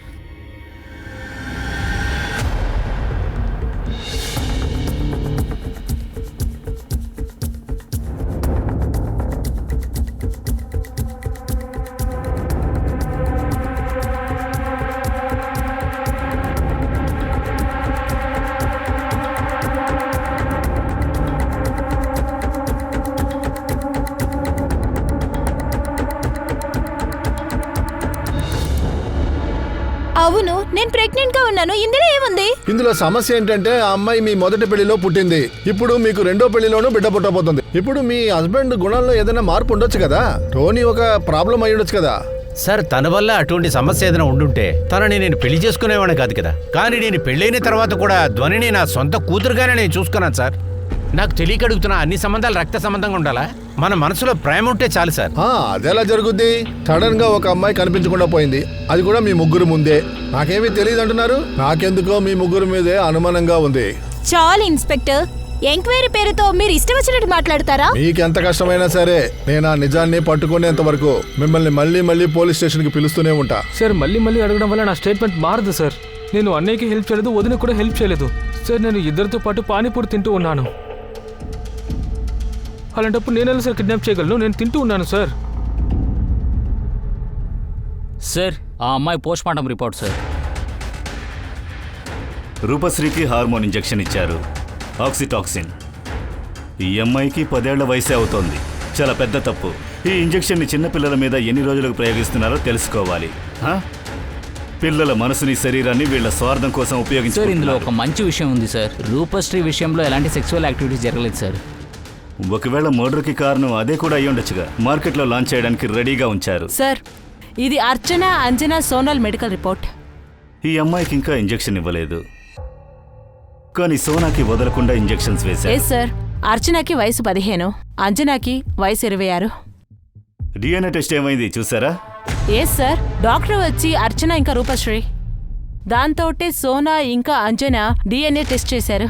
Speaker 2: అవును, నేను ప్రెగ్నెంట్ గా ఉన్నాను. ఇందులో ఏముంది?
Speaker 6: ఇందులో సమస్య ఏంటంటే ఆ అమ్మాయి మీ మొదటి పెళ్లిలో పుట్టింది. ఇప్పుడు మీకు రెండో పెళ్లిలోనూ బిడ్డ పుట్టబోతుంది. ఇప్పుడు మీ హస్బెండ్ గుణంలో ఏదైనా మార్పు ఉండొచ్చు కదా. టోనీ ఒక ప్రాబ్లం అయి ఉండొచ్చు కదా.
Speaker 1: సార్, తన వల్ల అటువంటి సమస్య ఏదైనా ఉండుంటే తనని నేను పెళ్లి చేసుకునేవాడిని కాదు కదా. కానీ నేను పెళ్ళైన తర్వాత కూడా ధ్వనిని నా సొంత కూతురుగానే నేను చూసుకున్నాను సార్. నాకు తెలియక అడుగుతున్నా, అన్ని సంబంధాలు రక్త సంబంధంగా ఉండాలా? మన మనసులో ప్రేమ ఉంటే చాలు సార్.
Speaker 6: అదెలా జరుగుద్ది? సడన్ గా ఒక అమ్మాయి కనిపించకుండా పోయింది, అది కూడా మీ 3 ముందే. నాకేమీ తెలియదు అంటున్నారు. నాకెందుకో మీ 3 మీదే అనుమానంగా ఉంది.
Speaker 2: చాలు ఇన్స్పెక్టర్, ఎంక్వైరీ పేరుతో మీరు ఇష్టం వచ్చినట్టు మాట్లాడతారా?
Speaker 6: మీకెంత కష్టమైనా సరే నేను ఆ నిజాన్ని పట్టుకునేంత వరకు మిమ్మల్ని మళ్ళీ మళ్ళీ పోలీస్ స్టేషన్కి పిలుస్తూనే ఉంటా.
Speaker 7: సార్, మళ్ళీ మళ్ళీ అడగడం వల్ల నా స్టేట్మెంట్ మారదు సార్. నేను అన్నయ్యకి హెల్ప్ చేయలేదు, వదిన కూడా హెల్ప్ చేయలేదు సార్. నేను ఇద్దరితో పాటు పానీపూరి తింటూ ఉన్నాను. అలాంటప్పుడు నేనెలా సార్ కిడ్నాప్ చేయగలను? నేను తింటూ ఉన్నాను సార్.
Speaker 3: సార్, ఆ అమ్మాయి పోస్ట్ మార్టం రిపోర్ట్ సార్.
Speaker 8: రూపశ్రీకి హార్మోన్ ఇంజెక్షన్ ఇచ్చారు, ఆక్సిటాక్సిన్. ఈ అమ్మాయికి 10 ఏళ్ల వయసే అవుతోంది. చాలా పెద్ద తప్పు. ఈ ఇంజెక్షన్ని చిన్నపిల్లల మీద ఎన్ని రోజులకు ప్రయోగిస్తున్నారో తెలుసుకోవాలి. పిల్లల మనసుని, శరీరాన్ని వీళ్ళ స్వార్థం కోసం
Speaker 3: సార్, ఇందులో
Speaker 8: ఉపయోగించారు.
Speaker 3: ఒక మంచి విషయం ఉంది సార్. రూపశ్రీ విషయంలో ఎలాంటి సెక్సువల్ యాక్టివిటీస్ జరగలేదు సార్.
Speaker 8: ఒకవేళ మర్డర్కి కారణం అదే కూడా అయి ఉండొచ్చుగా. మార్కెట్లో లాంచ్ చేయడానికి రెడీగా ఉంచారు.
Speaker 5: సార్, ఇది అర్చన, అంజనా, సోనల్ మెడికల్ రిపోర్ట్.
Speaker 8: ఈ అమ్మాయికి ఇంకా ఇంజెక్షన్ ఇవ్వలేదు, కానీ సోనాకి వదలకుండా ఇంజెక్షన్స్ వేశారు.
Speaker 5: ఏ సార్, అర్చనకి వయసు 15, అంజనాకి వయసు 26.
Speaker 8: డిఎన్ఏ టెస్ట్ ఏమైంది చూసారా?
Speaker 5: ఏ సార్, డాక్టర్ వచ్చి అర్చన ఇంకా రూపశ్రీ, దాంతోటే సోనా ఇంకా అంజనా డిఎన్ఏ టెస్ట్ చేశారు.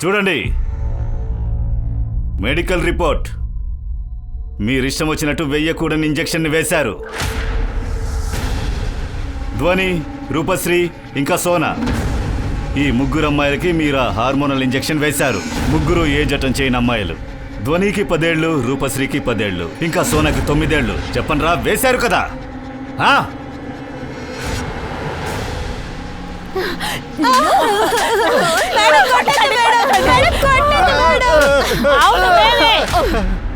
Speaker 8: చూడండి మెడికల్ రిపోర్ట్. మీరిష్టం వచ్చినట్టు వెయ్యకూడని ఇంజెక్షన్ వేశారు. ధ్వని, రూపశ్రీ ఇంకా సోనా, ఈ 3 అమ్మాయిలకి మీరు హార్మోనల్ ఇంజెక్షన్ వేశారు. 3 ఏజ్ అటెండ్ చేయని అమ్మాయిలు. ధ్వనికి 10 ఏళ్ళు, రూపశ్రీకి 10 ఏళ్ళు, ఇంకా సోనాకి 9 ఏళ్ళు. చెప్పండి రా, వేశారు కదా?
Speaker 5: అవును,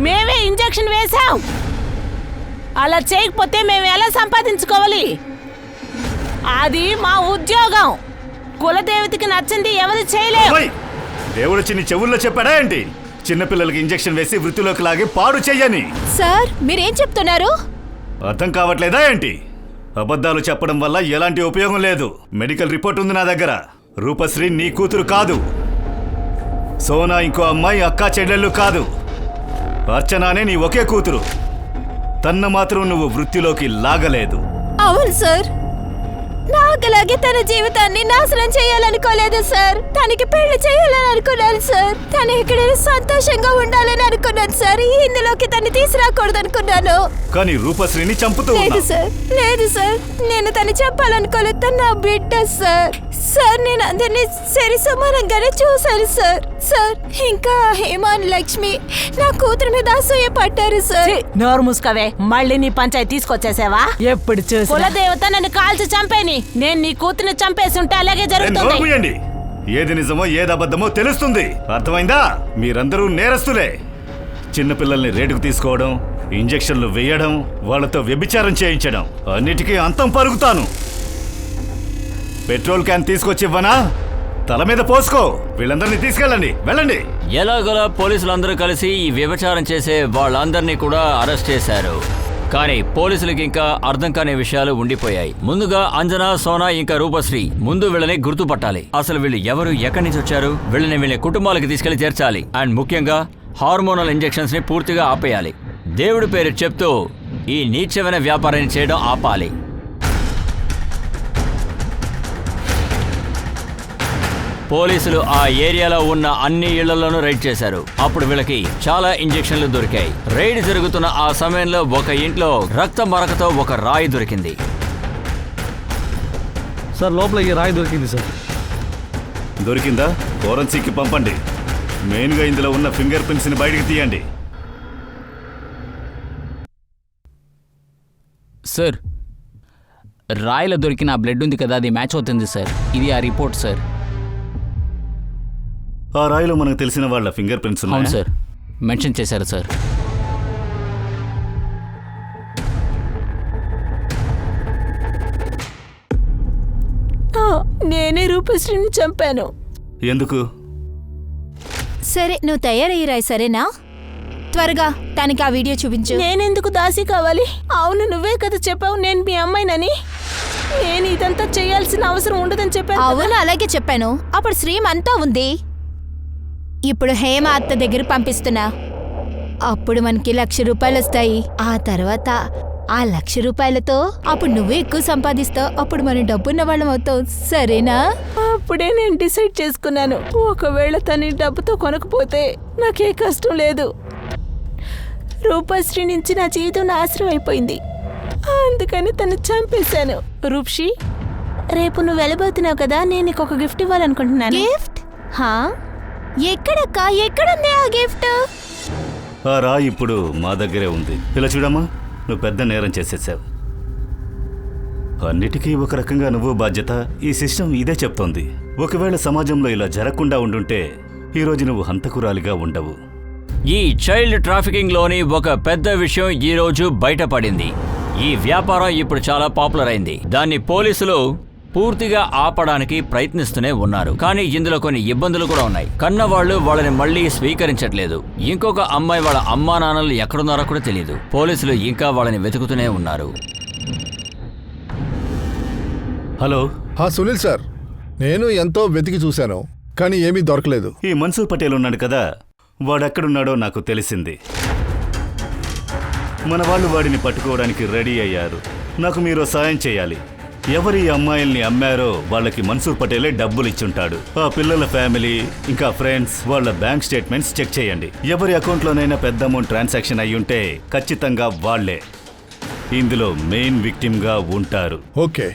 Speaker 5: మేమే ఇంజెక్షన్ వేశాం. అలా చేయకపోతే మేము ఎలా సంపాదించుకోవాలి? అది మా ఉద్యోగం. కులదేవతకి నచ్చింది ఎవరు చేయలేరు.
Speaker 8: దేవుడు చిన్ని చెవుల్లో చెప్పాడా ఏంటి? చిన్నపిల్లలకి ఇంజెక్షన్ వేసి వృత్తిలోకి లాగి పాడు చెయ్యని.
Speaker 2: సార్, మీరేం చెప్తున్నారు?
Speaker 8: అర్థం కావట్లేదా ఏంటి? అబద్ధాలు చెప్పడం వల్ల ఎలాంటి ఉపయోగం లేదు. మెడికల్ రిపోర్ట్ ఉంది నా దగ్గర. రూపశ్రీ నీ కూతురు కాదు, సోనా ఇంకో అమ్మాయి అక్కా చెల్లెళ్ళు కాదు, అర్చనానే నీ ఒకే కూతురు. తన్ను మాత్రం నువ్వు వృత్తిలోకి లాగలేదు.
Speaker 2: అవును సార్, నాకలాగే తన జీవితాన్ని నాశనం చేయాలనుకోలేదు సార్. తనకి పెళ్లి చేయాలని అనుకున్నాను సార్. తను ఇక్కడ సంతోషంగా ఉండాలని అనుకున్నాను సార్. ఇందులోకి తను తీసుకురాకూడదు అనుకున్నాను.
Speaker 8: కానీ రూపశ్రీని చంపుతూ
Speaker 2: లేదు సార్, లేదు సార్, నేను తను చెప్పాలనుకోలేదు. తను నా బిడ్డ సార్. సార్, నేను అందరినీ సరి సమానంగానే చూశాను సార్. సార్, ఇంకా హేమాన్, లక్ష్మి నా కూతురు మీద అసూయ పడ్డారు సార్.
Speaker 5: నోరు మూసుకోవే, మళ్ళీ నీ పంచాయతీ తీసుకొచ్చేసావా? ఎప్పుడు చూసి కులదేవత నన్ను కాల్చి చంపేని. నేను నీ కూతురుని చంపేసి ఉంటే అలాగే జరుగుతుంది.
Speaker 8: ఏది నిజమో ఏది అబద్ధమో తెలుస్తుంది. అర్థమైందా? మీరందరూ నేరస్తులే. చిన్నపిల్లల్ని రేటుకు తీసుకోవడం, ఇంజెక్షన్లు వేయడం, వాళ్ళతో వ్యభిచారం చేయించడం, అన్నిటికీ అంతం పరుగుతాను. పెట్రోల్ క్యాన్ తీసుకొచ్చి ఇవ్వనా? తల మీద పోసుకో. వీళ్ళందరినీ తీసుకెళ్ళండి, వెళ్ళండి.
Speaker 4: ఎలాగోలా పోలీసులందరూ కలిసి ఈ వ్యభిచారం చేసే వాళ్ళందరినీ కూడా అరెస్ట్ చేశారు. కానీ పోలీసులకి ఇంకా అర్థం కాని విషయాలు ఉండిపోయాయి. ముందుగా అంజనా, సోనా ఇంకా రూపశ్రీ. ముందు వీళ్ళని గుర్తుపట్టాలి. అసలు వీళ్ళు ఎవరు, ఎక్కడి నుంచి వచ్చారు, వీళ్ళని కుటుంబాలకి తీసుకెళ్లి చేర్చాలి. అండ్ ముఖ్యంగా హార్మోనల్ ఇంజెక్షన్స్ ని పూర్తిగా ఆపేయాలి. దేవుడి పేరు చెప్తూ ఈ నీచమైన వ్యాపారాన్ని చేయడం ఆపాలి. పోలీసులు ఆ ఏరియాలో ఉన్న అన్ని ఇళ్లలోనూ రైడ్ చేశారు. అప్పుడు వీళ్ళకి చాలా ఇంజెక్షన్లు దొరికాయి. రైడ్ జరుగుతున్న ఆ సమయంలో ఒక ఇంట్లో రక్త మరకతో ఒక రాయి దొరికింది.
Speaker 9: సార్ లోపల ఈ రాయి దొరికింది సార్.
Speaker 8: దొరికిందా? ఫోరెన్సిక్కి పంపండి. మెయిన్గా ఇందులో ఉన్న ఫింగర్ ప్రింట్స్ని బయటికి తీయండి.
Speaker 3: సార్, రాయిలో దొరికిన బ్లడ్ ఉంది కదా, అది మ్యాచ్ అవుతుంది సార్. ఇది ఆ రిపోర్ట్ సార్.
Speaker 8: ఆ రాయిలో మనకు తెలిసిన వాళ్ళ ఫింగర్ ప్రింట్స్
Speaker 3: అవును సార్, మెన్షన్ చేశారు సార్.
Speaker 5: నేనే రూపశ్రీని చంపాను.
Speaker 8: ఎందుకు?
Speaker 2: సరే నువ్వు తయారయ్యిరాయి సరేనా? త్వరగా తనకి ఆ వీడియో చూపించు.
Speaker 5: నేనెందుకు దాసి కావాలి? అవును, నువ్వే కదా చెప్పావు నేను మీ అమ్మాయినని. నేను ఇదంతా చేయాల్సిన అవసరం ఉండదని చెప్పాను.
Speaker 2: అవును అలాగే చెప్పాను. అప్పుడు శ్రీమంతా ఉంది. ఇప్పుడు హేమ అత్త దగ్గర పంపిస్తున్నా. అప్పుడు మనకి 1,00,000 రూపాయలు వస్తాయి. ఆ తర్వాత ఆ 1,00,000 రూపాయలతో అప్పుడు నువ్వే ఎక్కువ సంపాదిస్తావు. అప్పుడు మనం డబ్బున్న వాళ్ళం అవుతావు, సరేనా?
Speaker 5: అప్పుడే నేను డిసైడ్ చేసుకున్నాను. ఒకవేళ తన డబ్బుతో కొనకపోతే నాకే కష్టం లేదు. రూపశ్రీ నుంచి నా జీవితం నాశనం అయిపోయింది. అందుకని తను చంపేశాను. రూప్షి, రేపు నువ్వు వెళ్ళబోతున్నావు కదా, నేను నీకు ఒక గిఫ్ట్ ఇవ్వాలనుకుంటున్నాను.
Speaker 2: గిఫ్ట్?
Speaker 5: హా?
Speaker 2: ఎక్కడక్క? ఎక్కడుంది ఆ గిఫ్ట్?
Speaker 8: ఆ రాయి ఇప్పుడు మా దగ్గరే ఉంది. ఇలా చూడమ్మా, నువ్వు పెద్ద నేరం చేసేసావు. అన్నిటికీ ఒక రకంగా నువ్వు బాధ్యత. ఈ సిస్టమ్ ఇదే చెప్తోంది. ఒకవేళ సమాజంలో ఇలా జరగకుండా ఉండుంటే ఈరోజు నువ్వు హంతకురాలిగా ఉండవు.
Speaker 4: ఈ చైల్డ్ ట్రాఫికింగ్ లోని ఒక పెద్ద విషయం ఈ రోజు బయటపడింది. ఈ వ్యాపారం ఇప్పుడు చాలా పాపులర్ అయింది. దాన్ని పోలీసులు పూర్తిగా ఆపడానికి ప్రయత్నిస్తూనే ఉన్నారు. కానీ ఇందులో కొన్ని ఇబ్బందులు కూడా ఉన్నాయి. కన్నవాళ్లు వాళ్ళని మళ్లీ స్వీకరించట్లేదు. ఇంకొక అమ్మాయి వాళ్ళ అమ్మా నాన్నలు ఎక్కడున్నారో కూడా తెలియదు. పోలీసులు ఇంకా వాళ్ళని వెతుకుతూనే ఉన్నారు.
Speaker 8: హలో.
Speaker 6: సునీల్ సార్, నేను ఎంతో వెతికి చూశాను, కానీ ఏమీ దొరకలేదు.
Speaker 8: ఈ మన్సూర్ పటేల్ ఉన్నాడు కదా, వాడెక్కడున్నాడో నాకు తెలిసింది. మన వాళ్ళు వాడిని పట్టుకోవడానికి రెడీ అయ్యారు. నాకు మీరు సాయం చేయాలి. ఎవరి అమ్మాయిల్ని అమ్మారో వాళ్ళకి మన్సూర్ పటేలే డబ్బులు ఇచ్చుంటాడు. ఆ పిల్లల ఫ్యామిలీ ఇంకా ఫ్రెండ్స్ వాళ్ళ బ్యాంక్ స్టేట్మెంట్స్ చెక్ చేయండి. ఎవరి అకౌంట్లోనైనా పెద్ద అమౌంట్ ట్రాన్సాక్షన్ అయ్యుంటే ఖచ్చితంగా వాళ్లే ఇందులో మెయిన్ విక్టిమ్ గా ఉంటారు.
Speaker 6: ఓకే.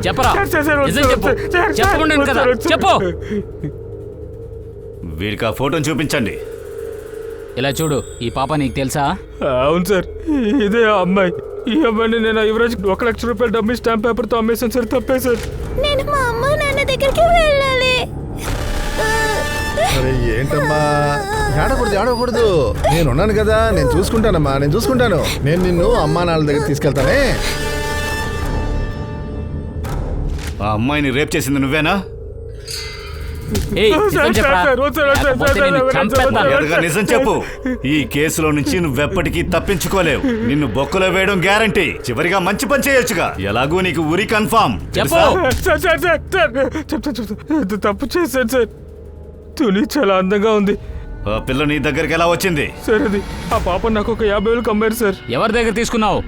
Speaker 3: చెప్పరా, నిజం చెప్పు. చెప్పమన్నాను కదా, చెప్పు.
Speaker 8: వీడికి ఆ ఫోటోని చూపించండి.
Speaker 3: ఇలా చూడు, ఈ పాప నీకు తెలుసా?
Speaker 7: అవును సార్, ఇదే ఆ అమ్మాయి. ఈ అమ్మాయిని నేను యువరాజ్ 1,00,000 రూపాయలు డబ్బు స్టాంప్ పేపర్తో అమ్మేసాను సార్. తప్పే సార్.
Speaker 2: నేను మా అమ్మ నాన్న దగ్గరికి వెళ్ళాలి.
Speaker 6: అరే ఏంటమ్మా, ఏడకూడదు. నేనున్నాను కదా, నేను చూసుకుంటానమ్మా, నేను చూసుకుంటాను. నేను నిన్ను అమ్మా నాన్న దగ్గర తీసుకెళ్తానే.
Speaker 8: ఆ అమ్మాయిని రేప్ చేసింది నువ్వేనా? మర్యాదగా నిజం చెప్పు. ఈ కేసులో నుంచి నువ్వెప్పటికీ తప్పించుకోలేవు. నిన్ను బొక్కలో వేయడం గ్యారంటీ. చివరిగా మంచి పని చేయొచ్చుగా. ఎలాగూ నీకు ఉరి కన్ఫర్మ్.
Speaker 7: తప్పు చేశాను సార్. తుని చాలా అందంగా ఉంది.
Speaker 8: ఆ పిల్ల నీ దగ్గరికి ఎలా వచ్చింది?
Speaker 7: సార్ అది ఆ పాప నాకు ఒక 50,000 అమ్మారు సార్.
Speaker 3: ఎవరి దగ్గర తీసుకున్నావు?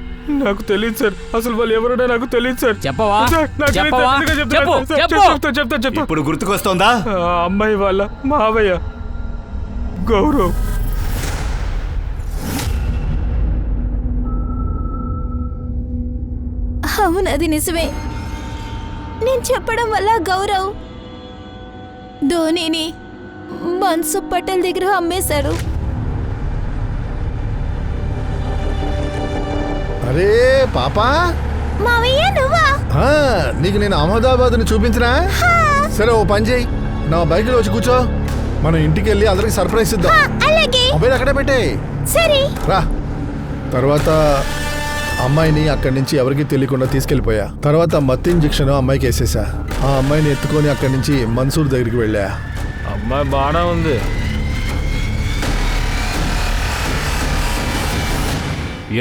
Speaker 7: నాకు తెలియదు సార్. అసలు వాళ్ళు ఎవరైనా నాకు తెలియదు సార్.
Speaker 3: చెప్పవా?
Speaker 7: చెప్తా.
Speaker 8: ఇప్పుడు గుర్తుకొస్తోందా?
Speaker 7: ఆ అమ్మాయి వాళ్ళ మావయ్య గౌరవ్.
Speaker 2: అవును, అది నిజమే. నేను చెప్పడం వల్ల గౌరవ్ ధోనిని మన్సూర్ పటేల్ దగ్గర అమ్మేశారు.
Speaker 6: అరే పాపా,
Speaker 2: మావయ్య నువ్వా?
Speaker 6: నీకు నేను అహ్మదాబాద్ ని చూపించినా? సరే ఓ పని చేయి, నా బైక్ లో వచ్చి కూర్చో. మనం ఇంటికి వెళ్ళి అందరికి సర్ప్రైజ్ ఇద్దాం.
Speaker 2: అలాగే.
Speaker 6: మొబైల్ అక్కడే పెట్టే.
Speaker 2: సరే
Speaker 6: రా. తర్వాత అమ్మాయిని అక్కడి నుంచి ఎవరికి తెలియకుండా తీసుకెళ్లిపోయా. తర్వాత మత్తు ఇంజెక్షన్ అమ్మాయికి వేసేసా. ఆ అమ్మాయిని ఎత్తుకొని అక్కడి నుంచి మన్సూర్ దగ్గరికి వెళ్ళా.
Speaker 7: అమ్మాయి బాగా ఉంది.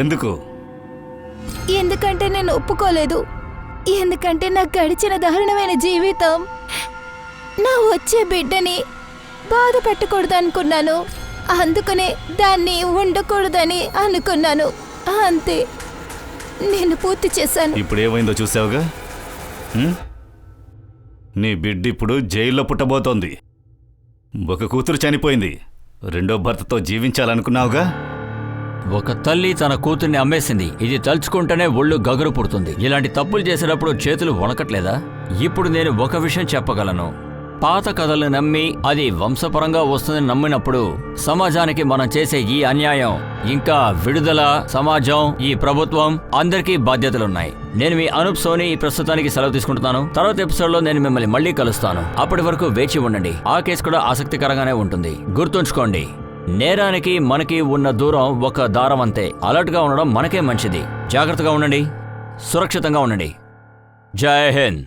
Speaker 8: ఎందుకు?
Speaker 2: ఎందుకంటే నేను ఒప్పుకోలేదు. ఎందుకంటే నాకు గడిచిన దారుణమైన జీవితం నా వచ్చే బిడ్డని బాధ పెట్టకూడదు అనుకున్నాను. అందుకనే దాన్ని ఉండకూడదని అనుకున్నాను. అంతే, నేను పూర్తి చేశాను.
Speaker 8: ఇప్పుడు ఏమైందో చూసావుగా? నీ బిడ్డ ఇప్పుడు జైల్లో పుట్టబోతోంది. ఒక కూతురు చనిపోయింది, రెండో భర్తతో జీవించాలనుకున్నావుగా?
Speaker 4: ఒక తల్లి తన కూతుర్ని అమ్మేసింది. ఇది తలుచుకుంటేనే ఒళ్ళు గగురు పుడుతుంది. ఇలాంటి తప్పులు చేసేటప్పుడు చేతులు వణకట్లేదా? ఇప్పుడు నేను ఒక విషయం చెప్పగలను. పాత కథలు నమ్మి అది వంశపరంగా వస్తుందని నమ్మినప్పుడు సమాజానికి మనం చేసే ఈ అన్యాయం, ఇంకా విడుదల, సమాజం, ఈ ప్రభుత్వం అందరికీ బాధ్యతలున్నాయి. నేను మీ అనూప్ సోని ఈ ప్రస్తుతానికి సెలవు తీసుకుంటున్నాను. తర్వాత ఎపిసోడ్లో నేను మిమ్మల్ని మళ్ళీ కలుస్తాను. అప్పటి వరకు వేచి ఉండండి. ఆ కేసు కూడా ఆసక్తికరంగానే ఉంటుంది. గుర్తుంచుకోండి, నేరానికి మనకి ఉన్న దూరం ఒక దారం అంతే. అలర్ట్గా ఉండడం మనకే మంచిది. జాగ్రత్తగా ఉండండి, సురక్షితంగా ఉండండి. జై హింద్.